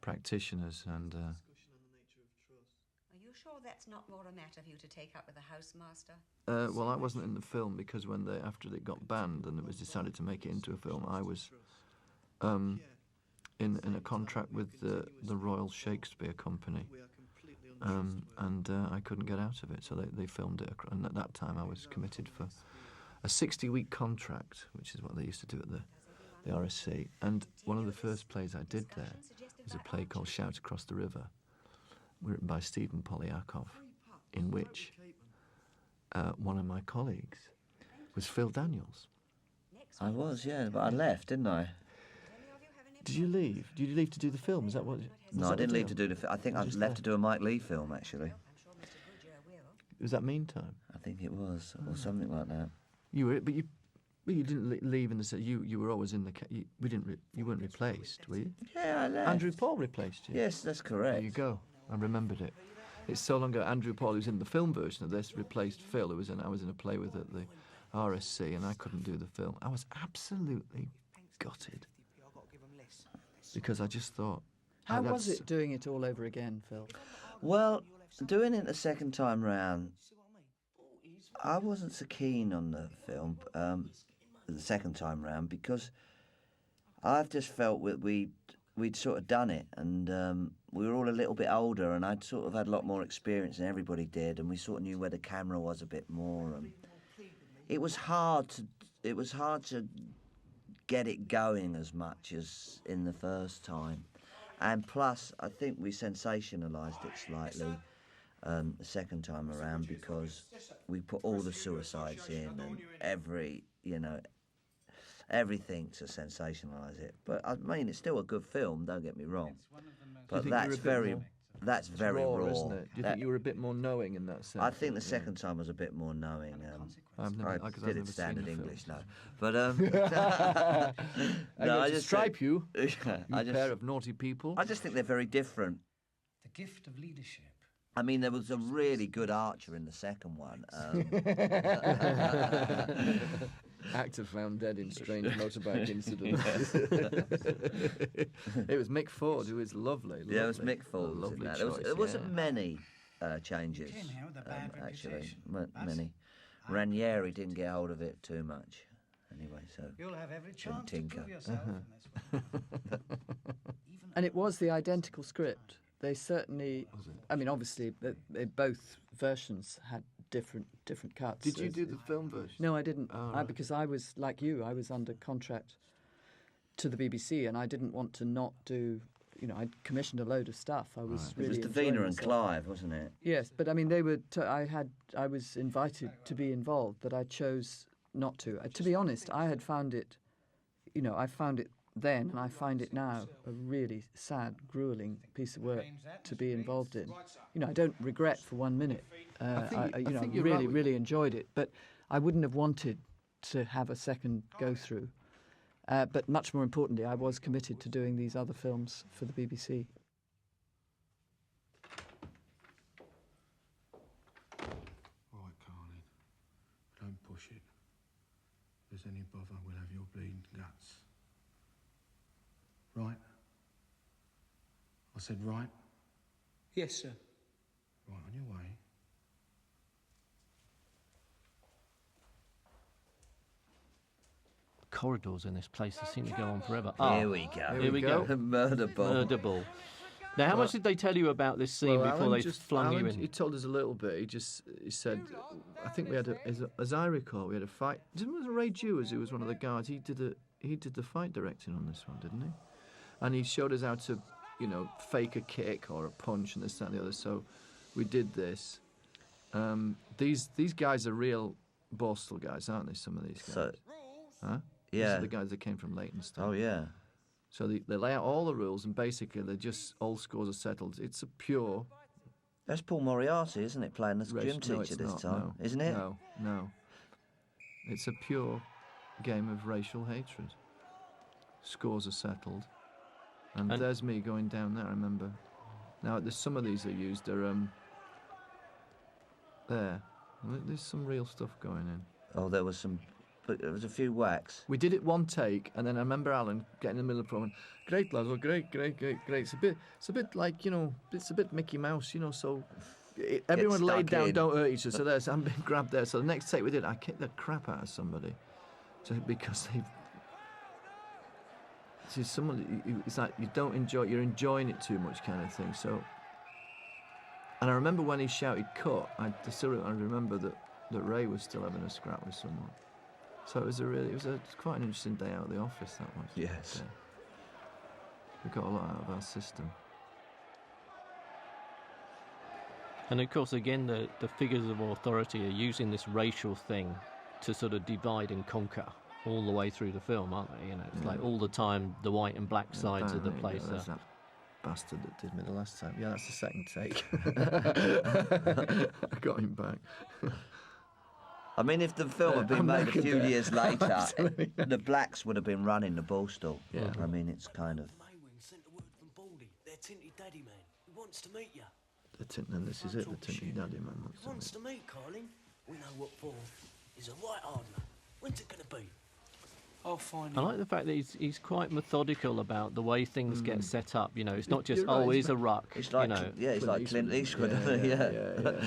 C: practitioners, and
F: Discussion on the nature of trust.
J: Are you sure that's not more a matter for you to take up with the housemaster?
C: well, I wasn't in the film because after it got banned and it was decided to make it into a film, I was in a contract with the Royal Shakespeare Company,
F: We are completely untrustworthy.
C: and I couldn't get out of it, so they filmed it. And at that time, I was committed for a 60-week contract, which is what they used to do at the RSC. And one of the first plays I did there was a play called Shout Across the River, written by Stephen Polyakov, in which one of my colleagues was Phil Daniels.
D: I was, yeah, but I left, didn't I?
C: Did you leave? Did you leave to do the film? Is that what?
D: No, I didn't leave to do the. I think I left to do a Mike Lee film, actually.
C: Was that Meantime?
D: I think it was, or something like that.
C: You were, but you didn't leave in the sense you were always in the. You weren't replaced, were you?
D: Yeah, I left.
C: Andrew Paul replaced you.
D: Yes, that's correct.
C: There you go. I remembered it. It's so long ago. Andrew Paul, who's in the film version of this, replaced Phil, who was I was in a play with at the RSC, and I couldn't do the film. I was absolutely gutted because I just thought.
B: How
C: oh,
B: was
C: that's-
B: it doing it all over again, Phil?
D: Well, doing it the second time round, I wasn't so keen on the film the second time round because I've just felt we'd sort of done it, and we were all a little bit older, and I'd sort of had a lot more experience than everybody did, and we sort of knew where the camera was a bit more, and it was hard to get it going as much as in the first time. And plus, I think we sensationalised it slightly the second time around because we put all the suicides in and everything to sensationalise it. But I mean, it's still a good film, don't get me wrong. But
C: think you were a
D: that's
C: bit
D: very,
C: more-
D: that's very raw.
C: isn't it? Do you think you were a bit more knowing in that sense?
D: I think the second time was a bit more knowing.
C: I've never,
D: I
C: 'cause I've
D: did
C: never
D: it
C: seen
D: standard
C: the film,
D: English,
C: so-
D: no. But
C: I'm going to stripe you,
D: I
C: you pair of naughty people.
D: I just think they're very different.
G: The gift of leadership.
D: I mean, there was a really good archer in the second one.
C: Actor found dead in strange motorbike incident. It was Mick Ford, who is lovely.
D: Yeah, it was
C: lovely.
D: Mick Ford.
C: A lovely
D: There,
C: choice,
D: there wasn't
C: yeah.
D: many changes,
G: Came here with a bad
D: actually.
G: reputation.
D: Weren't
G: That's-
D: many. Ranieri didn't get hold of it too much. Anyway, so
G: You'll have every
D: Didn't
G: chance to
D: tinker.
G: prove yourself in this one. Even
B: And it was the identical script. They certainly, I mean, obviously, both versions had different cuts.
C: Did you do the film version?
B: No, I didn't.
C: Oh, right.
B: Because I was like you. I was under contract to the BBC, and I didn't want to not do. You know, I'd commissioned a load of stuff. I was
D: It
B: really
D: was
B: enjoying
D: Davina and
B: myself.
D: Clive, wasn't it?
B: Yes, but I mean, they were. I was invited to be involved, but I chose not to. To be honest, I had found it. You know, I found it then, and I find it now a really sad, grueling piece of work to be involved in. You know, I don't regret for 1 minute. I really, really enjoyed it, but I wouldn't have wanted to have a second go through. But much more importantly, I was committed to doing these other films for the BBC.
E: Right, Carlin. Don't push it. If there's any bother, we'll have your bleeding guts. Right? I said right? Yes, sir. Right, on your way.
A: Corridors in this place, they seem to go on forever.
D: Here we go.
A: Here we go.
D: Murder ball.
A: Murder ball. Now, how much did they tell you about this scene before
C: Alan
A: they flung you in?
C: He told us a little bit. He said, I think we had as I recall, we had a fight. Didn't it was Ray Dewars who was one of the guards? He did the fight directing on this one, didn't he? And he showed us how to, you know, fake a kick or a punch and this, that, and the other. So we did this. These guys are real Borstal guys, aren't they? Some of these guys.
D: So,
C: huh?
D: yeah.
C: These are the guys that came from Leytonstone.
D: Oh yeah.
C: So they lay out all the rules, and basically they're just all scores are settled. It's a pure.
D: That's Paul Moriarty, isn't it, playing as gym teacher this time? Isn't it?
C: No. It's a pure game of racial hatred. Scores are settled. And there's me going down there, I remember. Now, there's some of these are used. They're, there. There's some real stuff going in.
D: Oh, there was a few whacks.
C: We did it one take, and then I remember Alan getting in the middle of the program. Great, lads, well, great. It's a bit like, you know, it's a bit Mickey Mouse, you know, so everyone laid down, don't hurt each other. So there's, I'm being grabbed there. So the next take we did, I kicked the crap out of somebody. Because they... It's someone, it's like you don't enjoy, you're enjoying it too much kind of thing. So, and I remember when he shouted cut, I remember that Ray was still having a scrap with someone. So it was quite an interesting day out of the office, that was.
D: Yes.
C: We got a lot out of our system.
A: And of course, again, the figures of authority are using this racial thing to sort of divide and conquer all the way through the film, aren't they? You know, it's like all the time the white and black sides of the place are.
C: That bastard that did me the last time. Yeah, that's the second take. I got him back.
D: I mean, if the film had been made a few years later, the blacks would have been running the Borstal.
C: Yeah.
D: I mean, it's kind of...
G: Maywing sent a word from Baldy, their tinted daddy man. He wants to meet you.
C: And this is it, the tinted daddy man.
G: He wants to meet, Carlin. We know what for. He's a right hard man. When's it going to be?
E: I'll find
A: I
E: him.
A: like the fact that he's quite methodical about the way things get set up. You know, it's not just,
C: You're right,
A: here's a ruck.
D: It's like,
A: you know.
D: yeah, it's like Clint Eastwood, isn't he?
C: Yeah.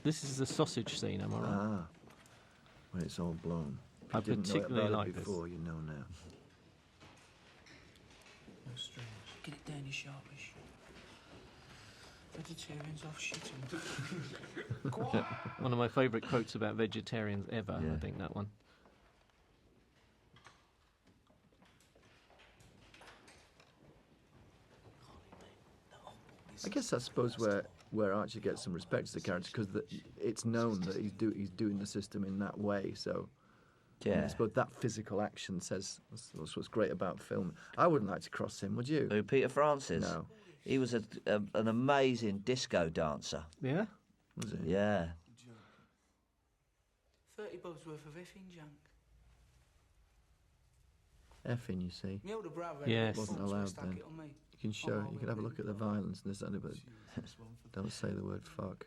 A: This is the sausage scene, am I right?
C: Ah, when it's all blown.
A: I
C: If you didn't know
A: particularly
C: about it
A: like this.
C: before, you know now.
E: No strange. Get it down, you sharpish. Vegetarians off shitting. Go on.
A: One of my favourite quotes about vegetarians ever,
D: Yeah.
A: I think, that one.
C: I guess I suppose where Archie gets some respect as a character because it's known that he's doing the system in that way. So
D: Yeah.
C: I suppose that physical action says that's what's great about film. I wouldn't like to cross him, would you?
D: Who, Peter Francis?
C: No.
D: He was an amazing disco dancer.
A: Yeah?
C: Was it?
D: Yeah.
E: 30 bobs worth of effing junk.
C: Effing, you see.
E: My older brother
A: Yes.
C: Wasn't
E: once
C: allowed
E: stuck
C: then.
E: it on me.
C: You can show. You can have a look at the violence and this and that, but don't say the word fuck.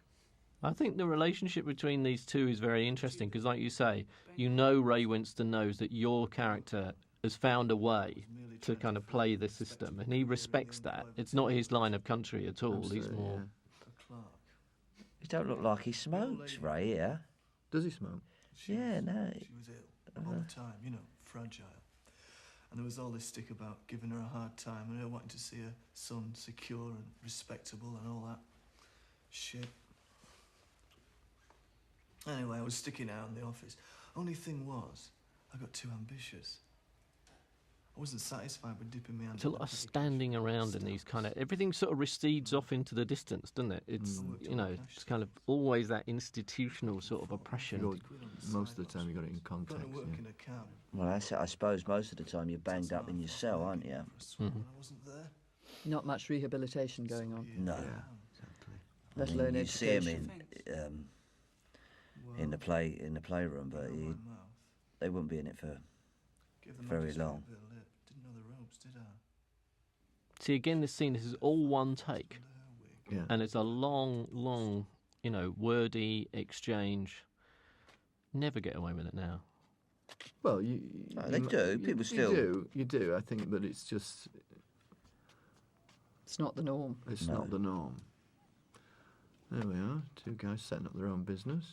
A: I think the relationship between these two is very interesting because, like you say, you know Ray Winston knows that your character has found a way to kind of play the system, and he respects that. It's not his line of country at all. He's
C: Absolutely,
A: more...
C: yeah.
D: He don't look like he smokes, Ray, here.
C: Does he smoke?
D: Yeah, no.
F: She was ill all the time, you know, fragile. And there was all this stick about giving her a hard time and her wanting to see her son secure and respectable and all that shit. Anyway, I was sticking out in the office. Only thing was, I got too ambitious. I wasn't satisfied with dipping my hand.
A: It's a lot of standing around in these kind of... Everything sort of recedes off into the distance, doesn't it? It's, you know, it's kind of always that institutional sort of oppression.
C: Most of the time you got it in context. Yeah.
D: Well, that's it. I suppose most of the time you're banged up in your cell, aren't you?
B: Not much rehabilitation going on.
D: No.
C: Exactly.
B: Let alone
D: you see
B: education.
D: him in the playroom, but they wouldn't be in it for very long.
A: See, again, this scene, this is all one take.
C: Yeah.
A: And it's a long, long, you know, wordy exchange. Never get away with it now.
C: Well,
D: they do. People still...
C: You do. I think, but it's just...
B: It's not the norm.
C: It's not the norm. There we are. Two guys setting up their own business.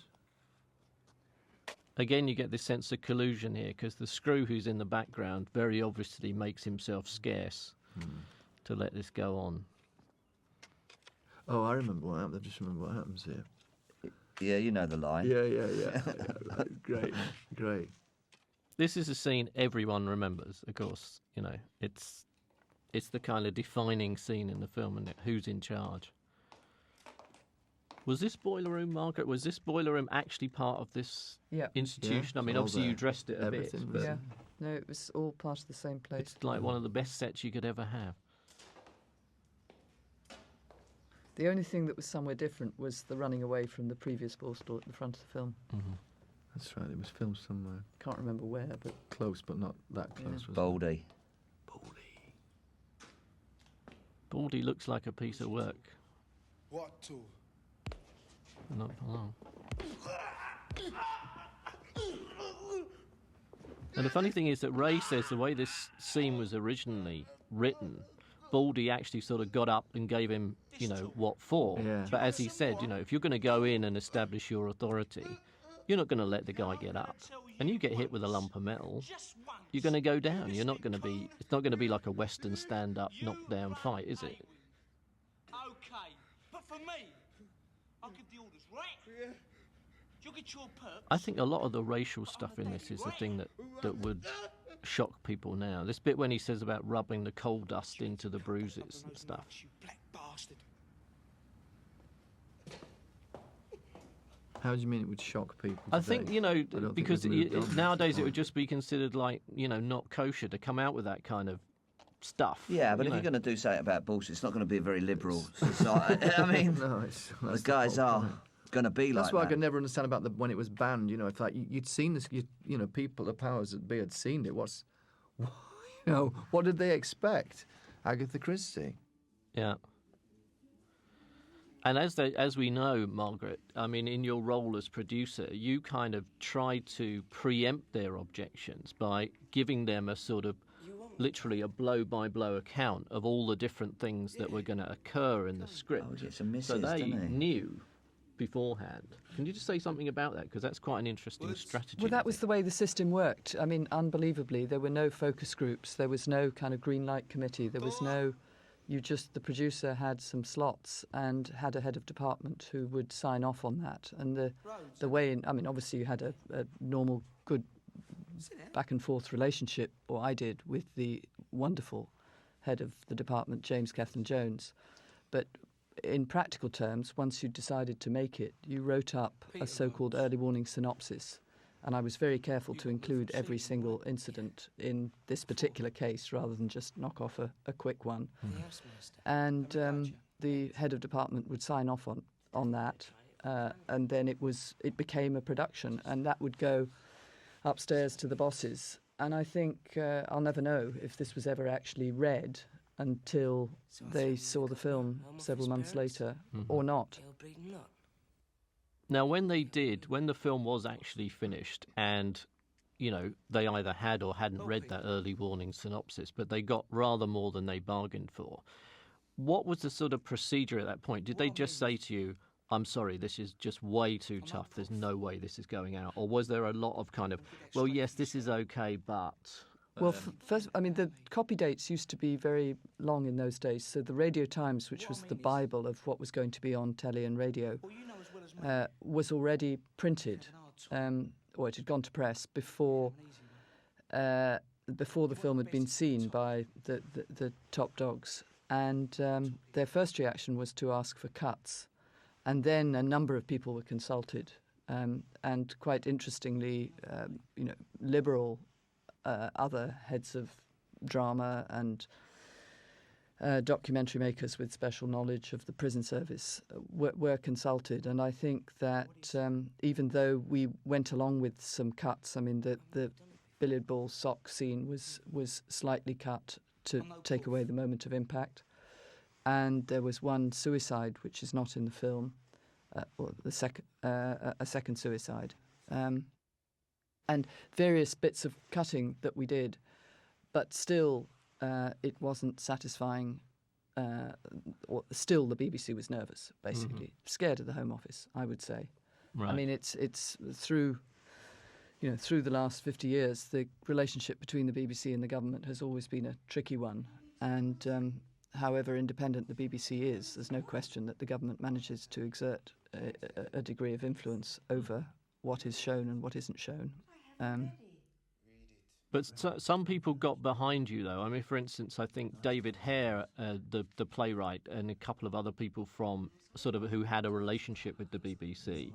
A: Again, you get this sense of collusion here, because the screw who's in the background very obviously makes himself scarce to let this go on.
C: Oh, I remember what happened. I just remember what happens here.
D: Yeah, you know the line.
C: Yeah. Right. Great.
A: This is a scene everyone remembers, of course. You know, it's the kind of defining scene in the film, isn't it? Who's in charge? Was this boiler room, Margaret? Was this boiler room actually part of this institution?
C: Yeah,
A: I mean, obviously you dressed it a bit. But
B: Yeah. No, it was all part of the same place.
A: it's like one of the best sets you could ever have.
B: The only thing that was somewhere different was the running away from the previous Borstal at the front of the film.
A: Mm-hmm.
C: That's right. It was filmed somewhere.
B: Can't remember where, but...
C: Close, but not that close, was it?
D: Baldy.
A: Baldy looks like a piece of work.
K: What to?
A: Not for long. And the funny thing is that Ray says the way this scene was originally written, Baldy actually sort of got up and gave him, you know, what for.
C: Yeah.
A: But as he said, you know, if you're going to go in and establish your authority, you're not going to let the guy get up. And you get hit with a lump of metal, you're going to go down. You're not going to be... It's not going to be like a Western stand-up, knock-down fight, is it?
G: Okay, but for me, I'll give the orders, right? Yeah. You'll get your perks.
A: I think a lot of the racial stuff in this is the thing that would shock people now. This bit when he says about rubbing the coal dust into the bruises and stuff.
G: You black bastard.
C: How do you mean it would shock people
A: I
C: today?
A: think, you know,
C: don't
A: because
C: think we've moved on
A: nowadays
C: from
A: it would just be considered like, you know, not kosher to come out with that kind of stuff.
D: Yeah, but if you're going to do something about bullshit, it's not going to be a very liberal society. I mean,
C: No,
D: the guys are going to be like
C: That's what I
D: that.
C: could never understand about when it was banned. You know, it's like you'd seen this. You know, people, the powers that be, had seen it. You know, what did they expect? Agatha Christie.
A: Yeah. And as we know, Margaret, I mean, in your role as producer, you kind of tried to preempt their objections by giving them a sort of literally a blow-by-blow account of all the different things that were going to occur in the script.
D: Oh, it's a missus,
A: so they
D: doesn't he?
A: knew beforehand. Can you just say something about that? Because that's quite an interesting strategy.
B: Well,
A: I
B: that was
A: think.
B: the way the system worked. I mean, unbelievably, there were no focus groups. There was no kind of green light committee. There was no... the producer had some slots and had a head of department who would sign off on that. And the way, I mean, obviously you had a normal, good back and forth relationship, or I did, with the wonderful head of the department, James Catherine Jones. But in practical terms, once you decided to make it, you wrote up a so-called early warning synopsis. And I was very careful to include every single incident in this particular case rather than just knock off a quick one. And the head of department would sign off on that, and then it became a production, and that would go upstairs to the bosses. And I think I'll never know if this was ever actually read until they saw the film several months later, or not.
A: Now, when the film was actually finished and, you know, they either had or hadn't read that early warning synopsis, but they got rather more than they bargained for, what was the sort of procedure at that point? Did they just say to you, I'm sorry, this is just way too tough, there's no way this is going out? Or was there a lot of kind of, well, yes, this is okay, but...
B: Well, first, I mean, the copy dates used to be very long in those days. So the Radio Times, which was the Bible of what was going to be on telly and radio, was already printed, or it had gone to press before the film had been seen by the top dogs. And their first reaction was to ask for cuts. And then a number of people were consulted. And quite interestingly, liberal other heads of drama and documentary makers with special knowledge of the prison service were consulted. And I think that even though we went along with some cuts, I mean, the billiard ball sock scene was slightly cut to take away the moment of impact. And there was one suicide, which is not in the film, or a second suicide. And various bits of cutting that we did, but still it wasn't satisfying. Or still the BBC was nervous, basically, scared of the Home Office, I would say.
A: Right.
B: I mean, it's through the last 50 years, the relationship between the BBC and the government has always been a tricky one. And however independent the BBC is, there's no question that the government manages to exert a degree of influence over what is shown and what isn't shown.
A: But some people got behind you, though. I mean, for instance, I think David Hare, the playwright, and a couple of other people from who had a relationship with the BBC,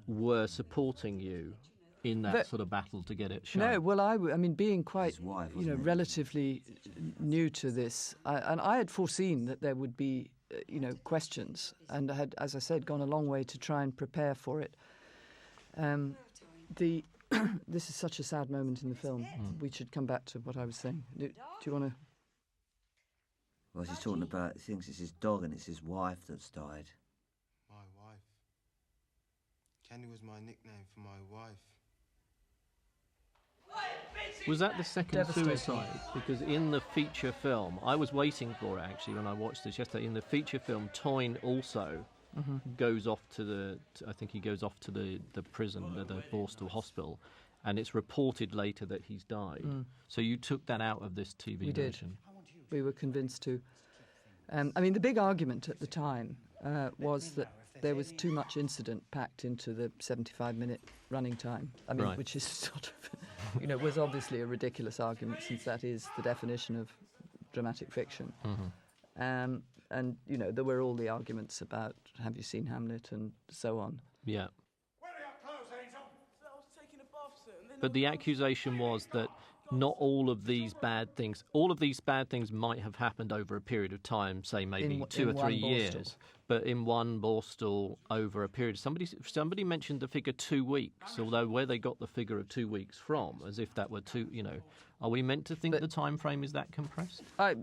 A: were supporting you in that sort of battle to get it shown.
B: No, well, I mean, being quite, relatively new to this, I had foreseen that there would be, questions, and I had, as I said, gone a long way to try and prepare for it. This is such a sad moment in the film. We should come back to what I was saying. Do you want to?
D: Well, he's talking about, he thinks it's his dog and it's his wife that's died.
K: My wife. Candy was my nickname for my wife.
A: Was that the second suicide? Because in the feature film, I was waiting for it actually when I watched this yesterday. In the feature film, Toyne also goes off to I think he goes off to the prison, the Borstal Hospital, and it's reported later that he's died. So you took that out of this TV
B: we
A: version.
B: Did. We were convinced to. I mean, the big argument at the time was that there was too much incident packed into the 75-minute running time. I mean, which is sort of, was obviously a ridiculous argument, since that is the definition of dramatic fiction. And, there were all the arguments about, have you seen Hamlet, and so on.
A: Yeah. But the accusation was that not all of these bad things might have happened over a period of time, say maybe 2 or 3 years, but in one Borstal over a period. Somebody mentioned the figure 2 weeks, although where they got the figure of 2 weeks from, as if that were are we meant to think the time frame is that compressed?
B: I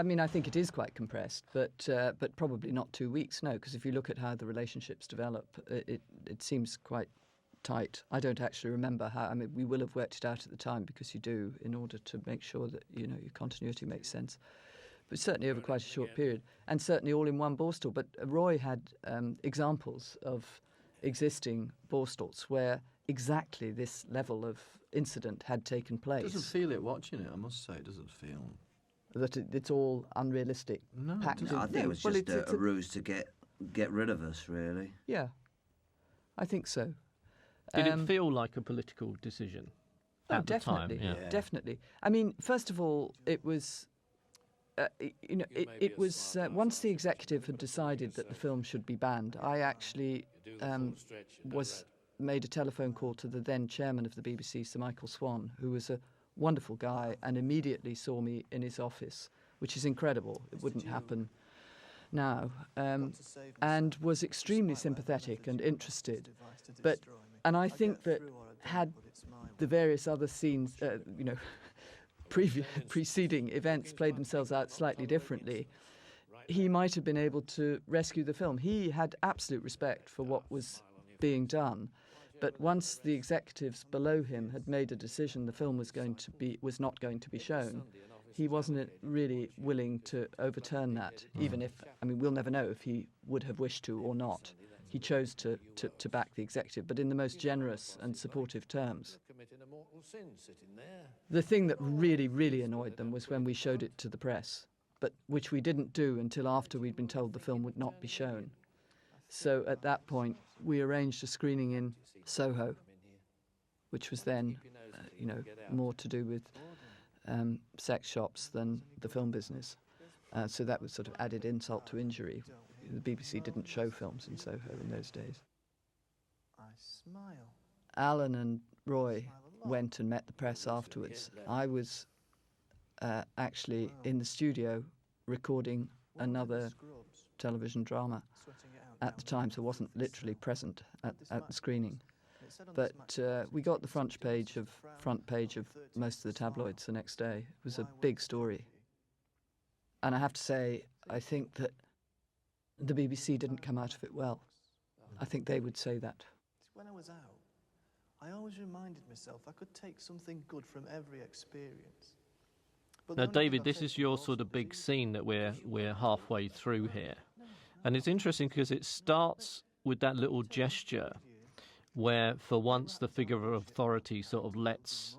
B: mean, I think it is quite compressed, but probably not 2 weeks, no, because if you look at how the relationships develop, it seems quite tight. I don't actually remember how. I mean, we will have worked it out at the time, because you do, in order to make sure that your continuity makes sense. But certainly over quite a short period, and certainly all in one Borstal. But Roy had examples of existing Borstals where exactly this level of incident had taken place.
C: It doesn't feel it watching it, I must say. It doesn't feel
B: that it's all unrealistic.
C: No,
D: I think it was just a ruse to get rid of us, really.
B: Yeah, I think so.
A: Did it feel like a political decision at the time?
B: Yeah. Definitely. I mean, first of all, it was, it was once the executive had decided that the film should be banned, I actually made a telephone call to the then chairman of the BBC, Sir Michael Swan, who was a wonderful guy and immediately saw me in his office, which is incredible. It wouldn't happen now, and was extremely sympathetic and interested. And I think that had the various other scenes, preceding events played themselves out slightly differently, he might have been able to rescue the film. He had absolute respect for what was being done, but once the executives below him had made a decision the film was not going to be shown, he wasn't really willing to overturn that, even if, we'll never know if he would have wished to or not. He chose to back the executive, but in the most generous and supportive terms. The thing that really, really annoyed them was when we showed it to the press, but which we didn't do until after we'd been told the film would not be shown. So at that point, we arranged a screening in Soho, which was then, more to do with sex shops than the film business. So that was sort of added insult to injury. The BBC didn't show films in Soho in those days.
F: I smile.
B: Alan and Roy went and met the press afterwards. I was actually in the studio recording another television drama at the time, so I wasn't literally present at the screening. But we got the front page of most of the tabloids the next day. It was a big story. And I have to say, I think that the BBC didn't come out of it well. I think they would say that.
F: When I was out, I always reminded myself I could take something good from every experience.
A: Now, David, this is your sort of big scene that we're halfway through here. And it's interesting because it starts with that little gesture where, for once, the figure of authority sort of lets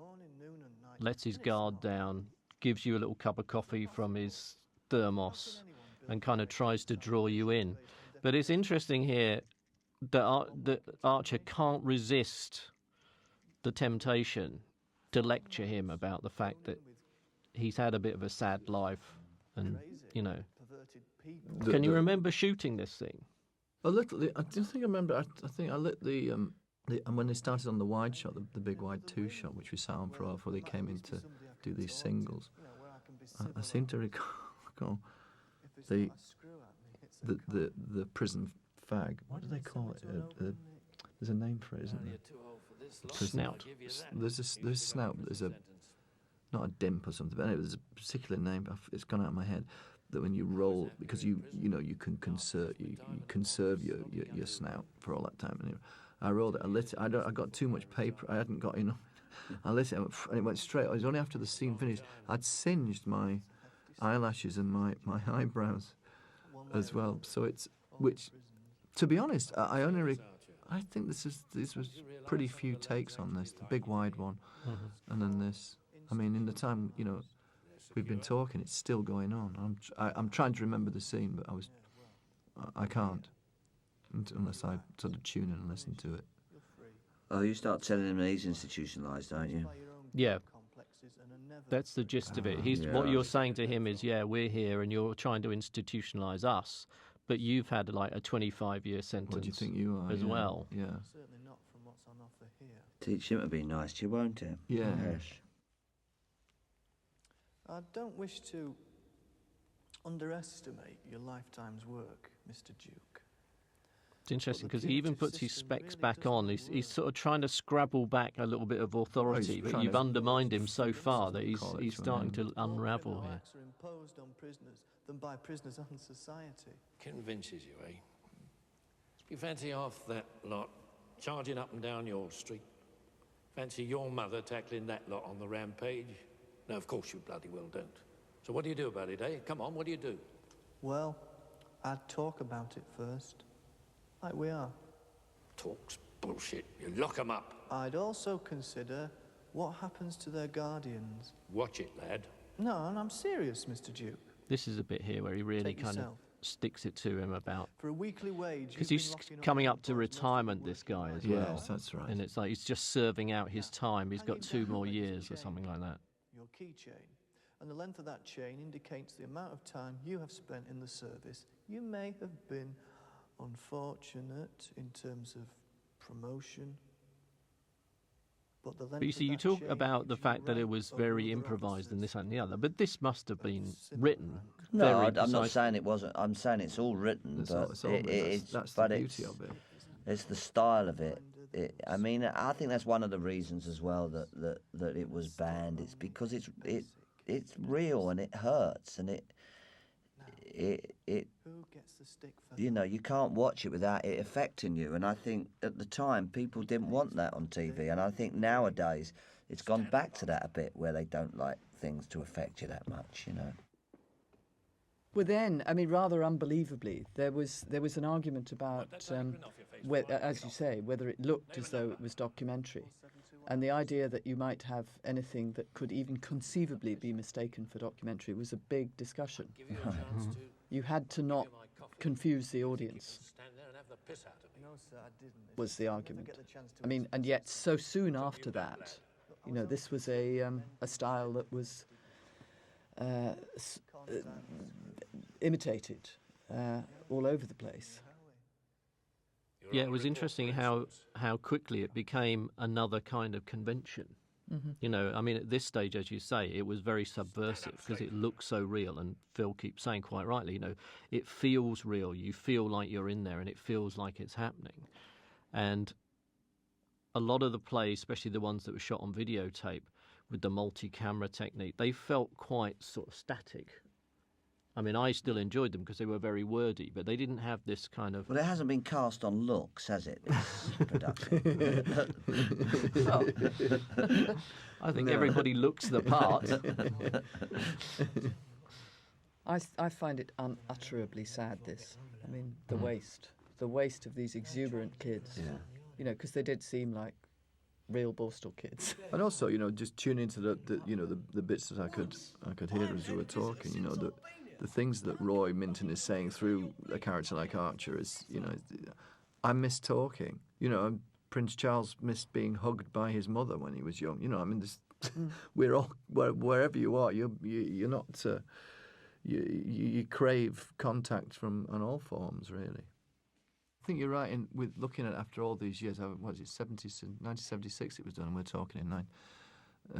A: his guard down, gives you a little cup of coffee from his thermos, and kind of tries to draw you in. But it's interesting here that Archer can't resist the temptation to lecture him about the fact that he's had a bit of a sad life, and Can you remember shooting this thing?
C: A little. I don't think I remember. I think I lit the and when they started on the wide shot, the big wide 2 shot, which we sat on for a while before they came in to do these singles. I seem to recall the prison fag. What do they call it? There's a name for it, isn't there?
A: Snout.
C: There's a snout. There's a not a dimp or something, but anyway, there's a particular name. It's gone out of my head. That when you roll, because you can conserve your snout for all that time. Anyway, I rolled it. I lit it. I got too much paper. I hadn't got enough. I lit it, and it went straight. It was only after the scene finished I'd singed my eyelashes and my eyebrows as well. So which, to be honest, I think this was pretty few takes on this. The big wide one, and then this. I mean, in the time we've been talking, it's still going on. I'm trying to remember the scene, but I can't unless I sort of tune in and listen to it.
D: Oh, you start telling him he's institutionalised, don't you?
A: Yeah. That's the gist of it. What you're saying to him is, we're here and you're trying to institutionalise us, but you've had like a 25-year sentence.
C: What do you think you are?
A: As well.
C: Yeah.
F: Certainly not from what's on offer here.
D: Teach him to be nice to you, won't it?
C: Yeah.
D: Yes.
F: I don't wish to underestimate your lifetime's work, Mr. Duke.
A: It's interesting because he even puts his specs back on. He's sort of trying to scrabble back a little bit of authority, but you've undermined him so far that he's starting to unravel here.
F: Acts are imposed on prisoners than by prisoners on society.
L: Convinces you, eh? You fancy half that lot charging up and down your street? Fancy your mother tackling that lot on the rampage? No, of course you bloody well don't. So what do you do about it, eh? Come on, what do you do?
F: Well, I'd talk about it first. Like we are.
L: Talk's bullshit. You lock 'em up.
F: I'd also consider what happens to their guardians.
L: Watch it, lad.
F: No, and I'm serious, Mr. Duke.
A: This is a bit here where he really kind of sticks it to him about...
F: For a weekly wage...
A: Because he's coming up to retirement, this guy, as well.
C: Yes, that's right.
A: And it's like he's just serving out his time. He's got 2 more years or something like that.
F: Your keychain. And the length of that chain indicates the amount of time you have spent in the service. You may have been unfortunate in terms of promotion. But the length
A: But you see, you talk about the fact that it was very improvised and this and the other, but this must have been written.
D: No, I'm not saying it wasn't. I'm saying it's all written,
C: That's
D: but
C: the beauty of it.
D: It's the style of it. I mean, I think that's one of the reasons as well that it was banned. It's because it's real and it hurts and it you can't watch it without it affecting you. And I think at the time people didn't want that on TV, and I think nowadays it's gone back to that a bit where they don't like things to affect you that much.
B: Well, then, I mean, rather unbelievably, there was an argument about, as you say, whether it looked as though it was documentary, and the idea that you might have anything that could even conceivably be mistaken for documentary was a big discussion. You had to not confuse the audience.
L: the piss out of me.
F: No, sir, I didn't.
B: Was the argument.
F: Get the chance to
B: I mean, and yet so soon after that, you know, this was a style that was imitated all over the place.
A: Yeah, it was interesting how quickly it became another kind of convention.
B: Mm-hmm.
A: You know, I mean, at this stage, as you say, it was very subversive because it looks so real. And Phil keeps saying quite rightly, you know, it feels real. You feel like you're in there and it feels like it's happening. And a lot of the plays, especially the ones that were shot on videotape with the multi-camera technique, they felt quite sort of static. I mean, I still enjoyed them because they were very wordy, but they didn't have this kind of...
D: Well, it hasn't been cast on looks, has it, this production?
A: I think everybody looks the part.
B: I find it unutterably sad, this. I mean, the waste of these exuberant kids.
C: Yeah.
B: You know, because they did seem like real Borstal kids.
C: And also, you know, just tune into the bits that I could hear as we were talking. You know, the things that Roy Minton is saying through a character like Archer is, you know, I miss talking. You know, Prince Charles missed being hugged by his mother when he was young. You know, I mean, this, we're all wherever you are, you're not. You crave contact on all forms, really. I think you're right with looking at after all these years. What was it, 1976 it was done, and we're talking in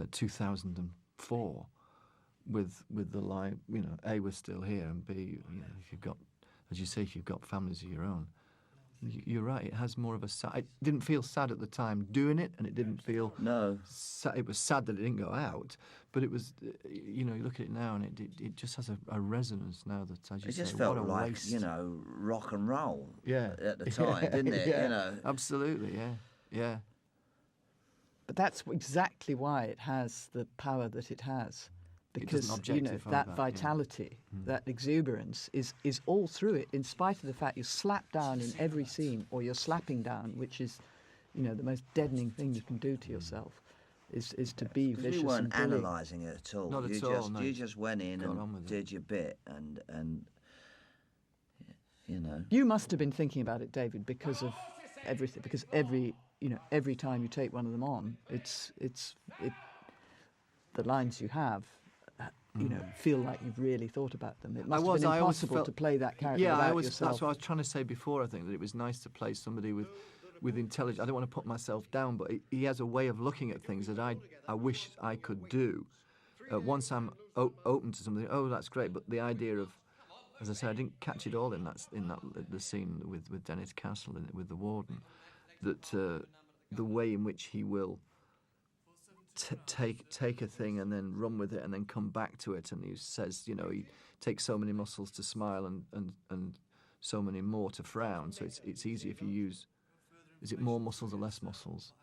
C: 2004 with the line, you know, A, we're still here, and B, you know, if you've got, as you say, if you've got families of your own, you're right, it has more of a sad. It didn't feel sad at the time doing it, and it didn't feel...
D: No.
C: It was sad that it didn't go out, but it was, you know, you look at it now, and it just has a resonance now that, as you say,
D: it just felt
C: what a
D: like,
C: waste.
D: you know, rock and roll at the
C: Yeah.
D: time, didn't it?
C: Yeah.
D: You know.
C: Absolutely, yeah.
B: But that's exactly why it has the power that it has. Because, you know, that vitality, that exuberance is all through it, in spite of the fact you're slapped down in every scene, or you're slapping down, which is, you know, the most deadening thing you can do to yourself, is to be vicious
D: You weren't
B: and bullying.
D: analysing it at all.
C: Not at all, no.
D: You just went in and did your bit, and you know.
B: You must have been thinking about it, David, because of everything. Because every time you take one of them on, the lines you have, you know, feel like you've really thought about them. It must have been impossible to play that character without yourself.
C: That's what I was trying to say before, I think, that it was nice to play somebody with intelligence. I don't want to put myself down, but he has a way of looking at things that I wish I could do. Once I'm open to something, oh, that's great, but the idea of, as I say, I didn't catch it all in the scene with Dennis Castle, with the warden, that the way in which he will take a thing and then run with it and then come back to it, and he says, you know, he takes so many muscles to smile and so many more to frown, so it's easy if you use, is it more muscles or less muscles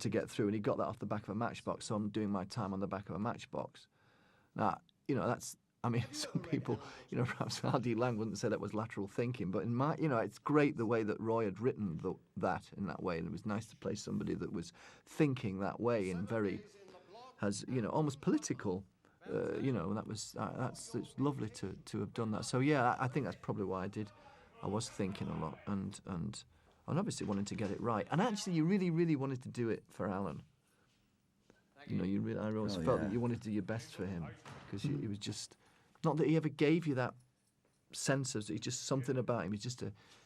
C: to get through, and he got that off the back of a matchbox, so I'm doing my time on the back of a matchbox. Now, you know, that's, I mean, some people, you know, perhaps R.D. Lang wouldn't say that was lateral thinking, but in my, you know, it's great the way that Roy had written that in that way, and it was nice to play somebody that was thinking that way and very, has, you know, almost political, you know, it's lovely to have done that. So yeah, I think that's probably why I was thinking a lot, and obviously wanting to get it right, and actually you really, really wanted to do it for Alan. You know, I always felt that you wanted to do your best for him, because he was just, not that he ever gave you that sense of, he's just something about him. He's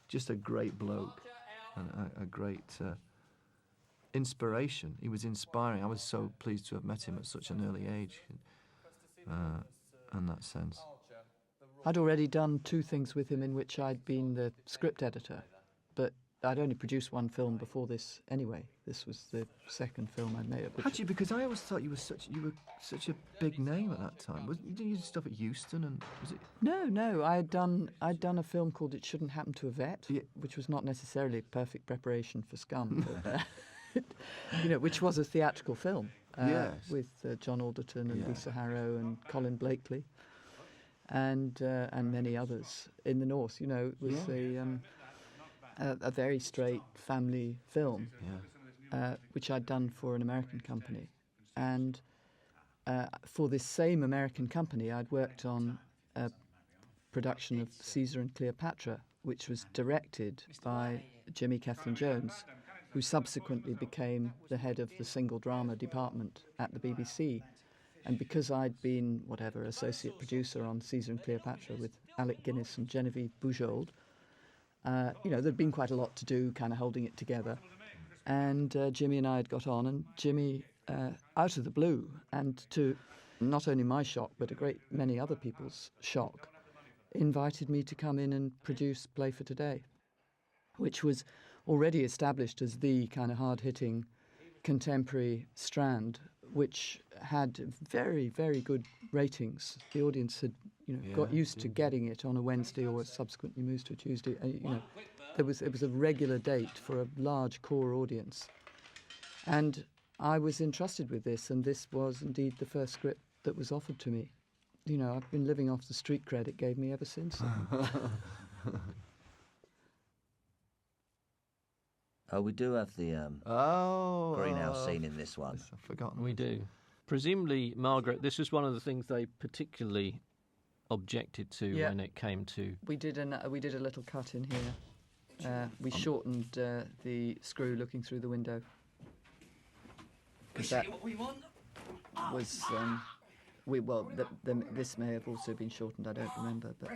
C: just a great bloke, and a great inspiration. He was inspiring. I was so pleased to have met him at such an early age, in that sense.
B: I'd already done 2 things with him in which I'd been the script editor, but I'd only produced 1 film before this anyway. This was the second film I'd made.
C: Had you? Because I always thought you were such a big name at that time. Didn't you do stuff at Euston, and was it?
B: No. I'd done a film called It Shouldn't Happen to a Vet, which was not necessarily perfect preparation for Scum, but, you know, which was a theatrical film with John Alderton and Lisa Harrow and Colin Blakely, and many others in the north. You know, it was a very straight family film, which I'd done for an American company. And for this same American company, I'd worked on a production of Caesar and Cleopatra, which was directed by Jimmy Kathleen Jones, who subsequently became the head of the single drama department at the BBC. And because I'd been, associate producer on Caesar and Cleopatra with Alec Guinness and Genevieve Bujold, there'd been quite a lot to do, kind of holding it together. And Jimmy and I had got on, and Jimmy, out of the blue, and to not only my shock, but a great many other people's shock, invited me to come in and produce Play for Today, which was already established as the kind of hard-hitting contemporary strand, which had very, very good ratings. The audience had, got used to getting it on a Wednesday or subsequently moved to a Tuesday. It was a regular date for a large core audience. And I was entrusted with this, and this was indeed the first script that was offered to me. I've been living off the street cred it gave me ever since.
D: We do have the greenhouse scene in this one.
C: I've forgotten.
A: We do. Presumably, Margaret, this was one of the things they particularly objected to when it came to...
B: We did a little cut in here. We shortened the screw looking through the window. That was... this may have also been shortened, I don't remember, but...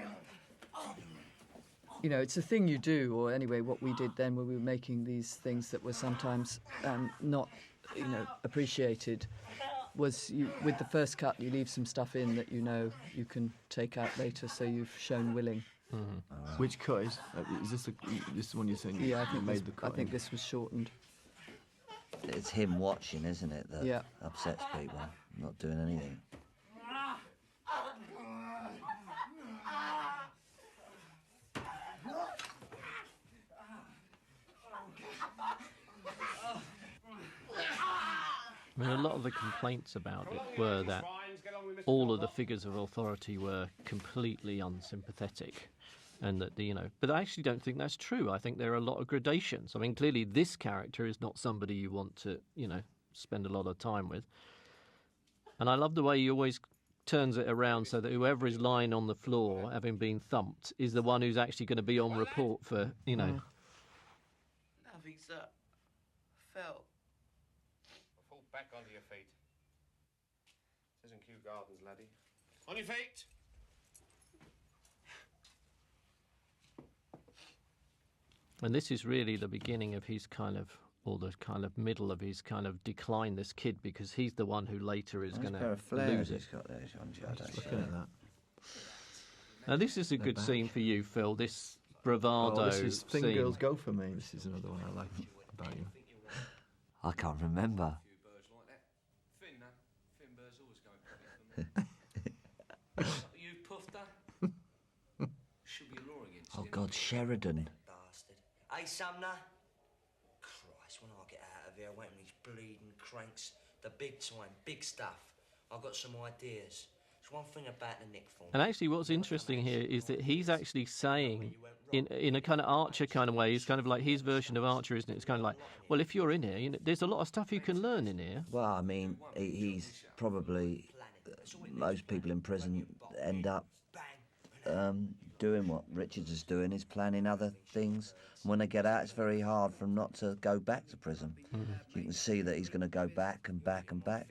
B: it's a thing you do, or anyway, what we did then when we were making these things that were sometimes not, appreciated, was with the first cut you leave some stuff in that you can take out later, so you've shown willing.
C: Mm-hmm. Which cut is this the one you're saying?
B: Yeah, I think
C: in?
B: this was shortened.
D: It's him watching, isn't it, that upsets people, not doing anything.
A: I mean, a lot of the complaints about it were that all of the figures of authority were completely unsympathetic, and that but I actually don't think that's true. I think there are a lot of gradations. I mean, clearly this character is not somebody you want to spend a lot of time with, and I love the way he always turns it around so that whoever is lying on the floor having been thumped is the one who's actually going to be on report for
G: Nothing, sir. Fell.
I: Fall back onto your feet. This isn't Kew Gardens, laddie. On your feet!
A: And this is really the beginning of his or the middle of his decline, this kid, because he's the one who later is going to lose it.
C: Looking at that.
A: Now, this is a good scene for you, Phil, this bravado
C: this is Thing
A: scene.
C: Girls Go For Me. This is another one I like about you.
D: I can't remember.
G: You puffed her? Should be a law against
D: Oh, God, Sheridan.
G: bastard. Hey, Sumner. Christ, when I get out of here, I wait on these bleeding cranks. The big time, big stuff. I've got some ideas. There's one thing about the Nick form.
A: And actually what's interesting here is that he's actually saying, in a kind of Archer kind of way, he's kind of like his version of Archer, isn't it? It's kind of like, well, if you're in here, there's a lot of stuff you can learn in here.
D: Well, I mean, he's probably... most people in prison end up doing what Richards is doing, is planning other things. And when they get out, it's very hard for them not to go back to prison. Mm-hmm. You can see that he's going to go back and back and back.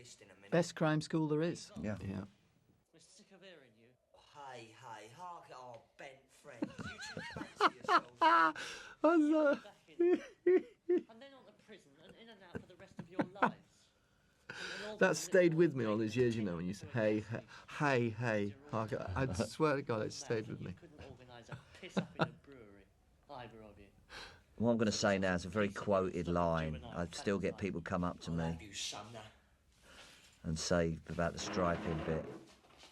B: Best crime school there is.
D: Yeah.
G: We're sick of hearing you. Hey, hark at our bent friends. You two fancy yourselves.
M: And then on to prison and in and out for the rest of your lives.
C: That stayed with me all these years, when you say, hey. I swear to God, it stayed with me.
M: Couldn't organise a piss up in a brewery, either of you.
D: What I'm going to say now is a very quoted line. I still get people come up to me and say about the striping bit.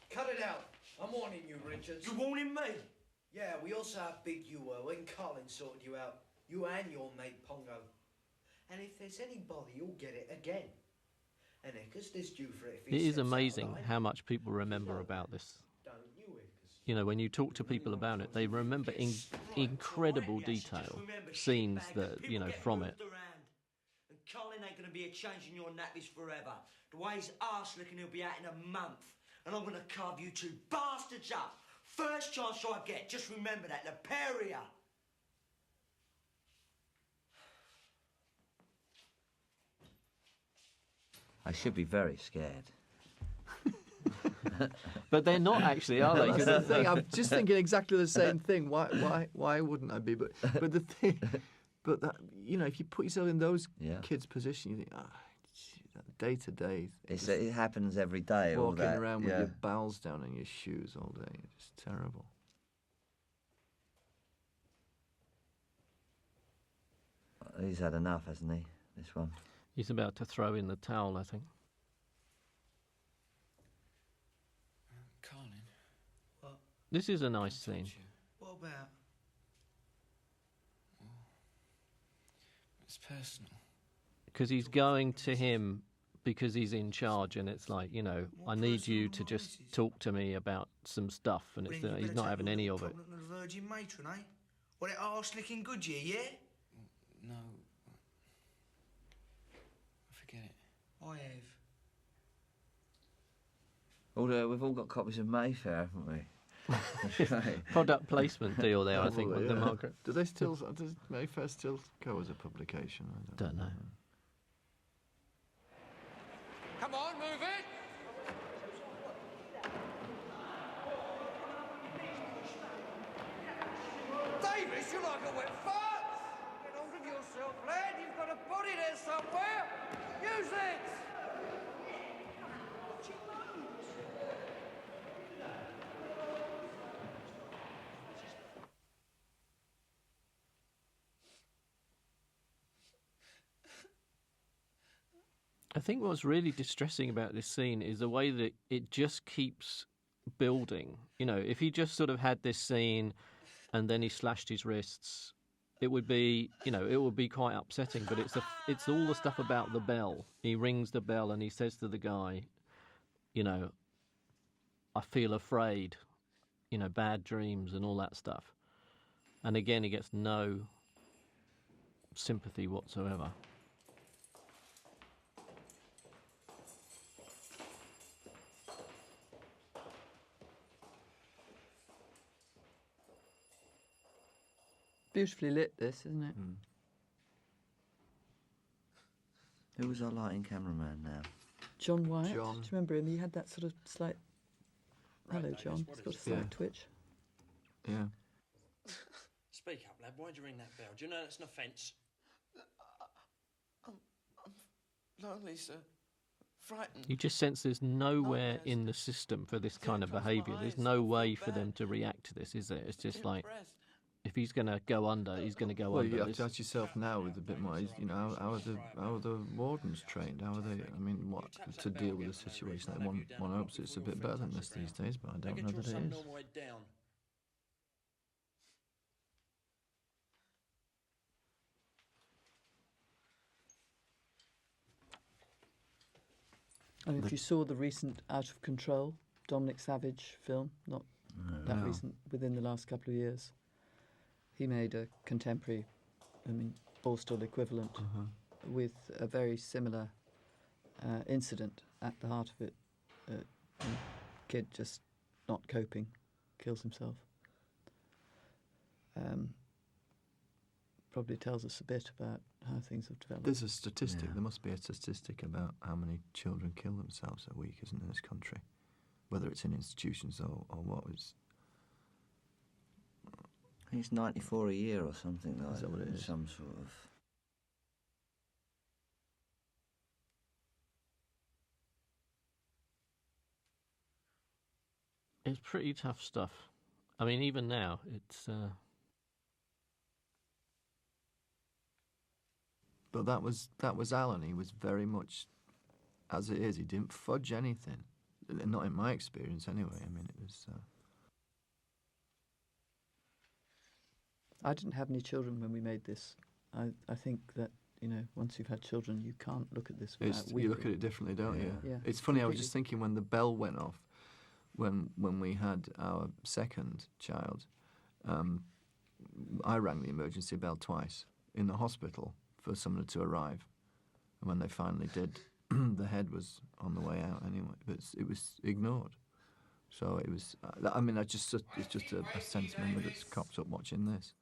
N: Cut it out. I'm warning you, Richards.
G: You warning me?
N: Yeah, we all saw how big you were when Colin sorted you out. You and your mate Pongo. And if there's any bother, you'll get it again. And Eckers is due for it.
A: It is amazing how much people remember about this. When you talk to people about it, they remember in incredible detail scenes that, from it.
G: And Colin ain't going to be a changing your nappies forever. The way his arse looking, he'll be out in a month. And I'm going to carve you two bastards up. First chance I get, just remember that, the pair of you.
D: I should be very scared.
A: But they're not actually, are they?
C: That's the thing. I'm just thinking exactly the same thing. Why wouldn't I be? But the thing, but that, you know, if you put yourself in those kids' position, you think, day to day.
D: It happens every day.
C: Walking around with your bowels down in your shoes all day. It's terrible.
D: He's had enough, hasn't he? This one.
A: He's about to throw in the towel, I think.
N: Colin. What?
A: This is a nice scene.
N: What about?
K: It's personal.
A: Because he's going to him because he's in charge, and it's like, you know, I need you to just talk to me about some stuff, and it's he's not having any of it.
N: The Virgin Matron, eh? What it arse licking good year, yeah?
K: No. Forget it.
N: I have.
D: Although we've all got copies of Mayfair, haven't we?
A: Product placement deal there, I think, with the Margaret.
C: Do they still? Does Mayfair still go as a publication? I
A: don't know.
I: Come on, move it!
N: Davis, you're like a wet fart! Get hold of yourself, lad. You've got a body there somewhere. Use it!
A: I think what's really distressing about this scene is the way that it just keeps building. You know, if he just sort of had this scene and then he slashed his wrists, it would be, you know, it would be quite upsetting. But it's all the stuff about the bell. He rings the bell and he says to the guy, you know, I feel afraid, you know, bad dreams and all that stuff. And again, he gets no sympathy whatsoever.
B: Beautifully lit, this, isn't it?
C: Mm.
D: Who was our lighting cameraman now?
B: John Wyatt.
C: John.
B: Do you remember him? He had that sort of slight... Hello, John. He's got a slight twitch.
C: Yeah.
G: Speak up, lad. Why'd you ring that bell? Do you know that's an offence?
K: I'm lonely, sir. Frightened.
A: You just sense there's nowhere in the system for this kind of behaviour. There's no way for them to react to this, is there? It's just like, if he's going to go under, he's going to go under.
C: Well, you have to ask yourself now with a bit more, you know, how are the wardens trained? How are they, I mean, what, to deal with a situation like one hopes it's a bit better than this these days, but I don't know that it is.
B: And if you saw the recent Out of Control, Dominic Savage film, not that recent, within the last couple of years, he made a contemporary, I mean, Borstal equivalent with a very similar incident at the heart of it. A kid just not coping, kills himself. Probably tells us a bit about how things have developed.
C: There's a statistic. There must be a statistic about how many children kill themselves a week, isn't there, in this country? Whether it's in institutions or what is.
D: I think it's 94 a year or something like that.
C: Is that what it is?
D: Some sort of.
A: It's pretty tough stuff. I mean, even now, it's...
C: But that was Alan. He was very much as it is. He didn't fudge anything. Not in my experience, anyway. I mean, it was...
B: I didn't have any children when we made this. I think that, you know, once you've had children, you can't look at this without weeping.
C: You look at it differently, don't you?
B: Yeah.
C: It's funny, I was just thinking when the bell went off, when we had our second child, I rang the emergency bell twice in the hospital for someone to arrive. And when they finally did, the head was on the way out anyway, but it was ignored. So it was, I mean, it's just a sense member that's copped up watching this.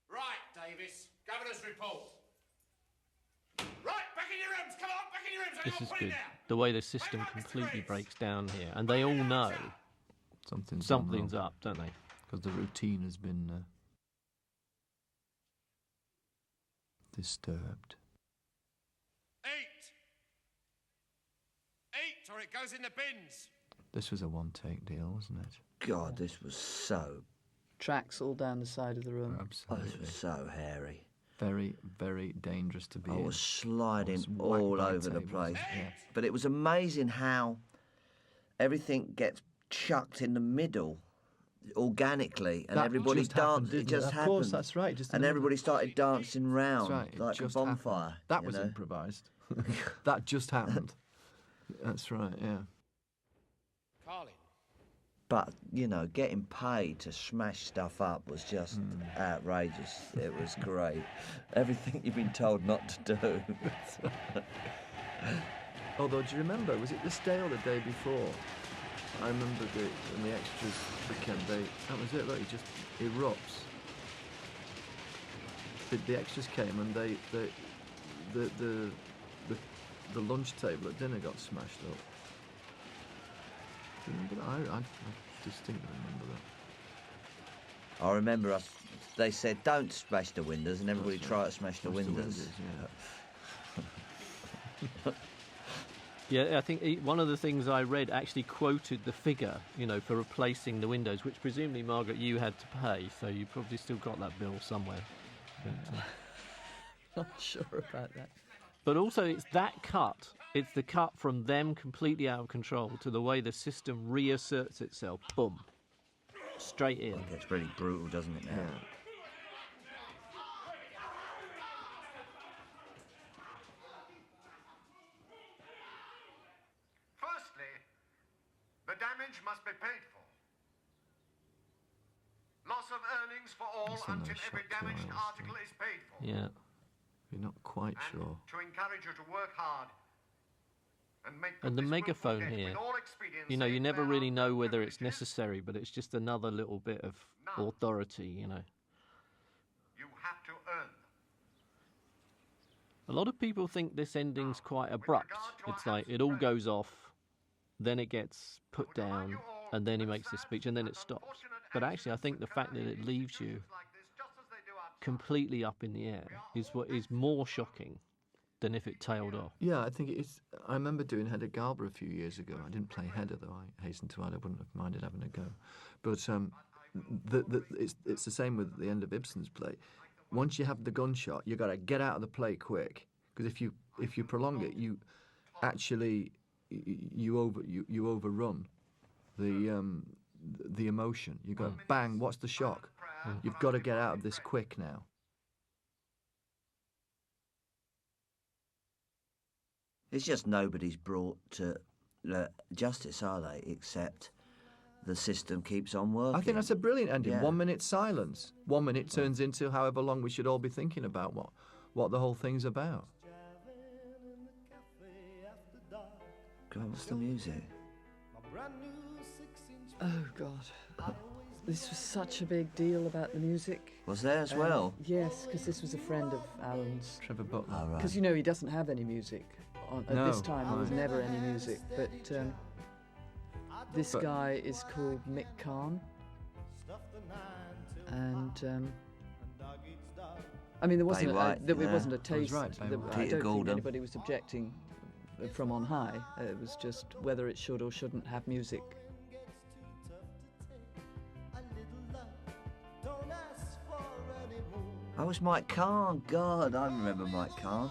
I: Right, Davis. Governor's report. Right, back in your rooms! Come on, back in your rooms!
A: This is good. The way the system completely breaks down here, and they all know something's up, don't they?
C: Because the routine has been disturbed.
I: Eat! Eat, or it goes in the bins!
C: This was a one-take deal, wasn't it?
D: God, this was so...
B: Tracks all down the side of the room.
C: Absolutely.
D: This was so hairy.
C: Very, very dangerous to be in.
D: I was sliding
C: whacked
D: all
C: by
D: over the
C: tables,
D: place.
C: yeah.
D: But it was amazing how everything gets chucked in the middle organically, and
C: That
D: everybody
C: just happened,
D: danced. It
C: didn't it?
D: just
C: Of
D: happened.
C: course, that's right, just in
D: and
C: the
D: everybody started dancing round
C: That's right, it
D: like a
C: just
D: bonfire.
C: happened. That
D: you
C: was
D: know?
C: improvised. That just happened. That's right, yeah.
I: Carlin.
D: But, you know, getting paid to smash stuff up was just outrageous. It was great. Everything you've been told not to do.
C: Although, do you remember, was it this day or the day before? I remember when the extras became, that was it, look, it just erupts. The extras came and the lunch table at dinner got smashed up. Do you remember that? I distinctly remember that.
D: I remember they said, don't smash the windows, and everybody tried to smash the windows.
A: Yeah, I think one of the things I read actually quoted the figure, for replacing the windows, which presumably, Margaret, you had to pay, so you probably still got that bill somewhere.
B: Not sure about that.
A: But also, it's that cut. It's the cut from them completely out of control to the way the system reasserts itself. Boom. Straight in.
D: It gets really brutal, doesn't it, now?
C: Yeah.
O: Firstly, the damage must be paid for. Loss of earnings for all until every damaged article is paid for.
A: Yeah.
C: You're not quite sure.
O: To encourage you to work hard and make
A: And the megaphone here, you never really know whether it's necessary, but it's just another little bit of authority,
O: You have to earn them.
A: A lot of people think this ending's quite abrupt. It's like it all goes off, then it gets put down, and then he makes his speech, and then it stops. But actually, I think the fact that it leaves you completely up in the air is what is more shocking than if it tailed off.
C: Yeah, I think it's. I remember doing Hedda Gabler a few years ago. I didn't play Hedda, though. I hasten to add, I wouldn't have minded having a go. But it's the same with the end of Ibsen's play. Once you have the gunshot, you got to get out of the play quick, because if you prolong it, you actually you overrun the emotion. You go bang. What's the shock? You've got to get out of this quick now.
D: It's just nobody's brought to justice, are they? Except the system keeps on working.
C: I think that's a brilliant ending.
D: Yeah.
C: 1 minute silence. 1 minute turns into however long we should all be thinking about what the whole thing's about.
D: God, what's the music?
B: Oh, God. This was such a big deal about the music.
D: Was there as well?
B: Yes, because this was a friend of Alan's.
C: Trevor Butler.
D: Oh, right.
B: Because, he doesn't have any music. At this time, there was never any music. But this guy is called Mick Kahn. And, I mean, there wasn't it wasn't a taste.
C: Right,
B: I don't think anybody was objecting from on high. It was just whether it should or shouldn't have music.
D: Oh, it was Mike Kahn. God, I remember Mike Kahn.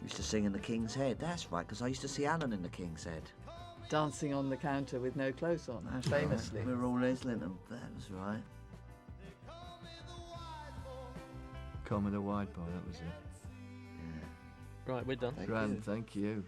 D: Used to sing in the King's Head. That's right, because I used to see Alan in the King's Head.
B: Dancing on the counter with no clothes on,
D: That's
B: famously.
D: Right. We were all Islington. That was right.
C: Call me the Wide Boy, that was it.
A: Right, we're done.
C: Grand, thank you.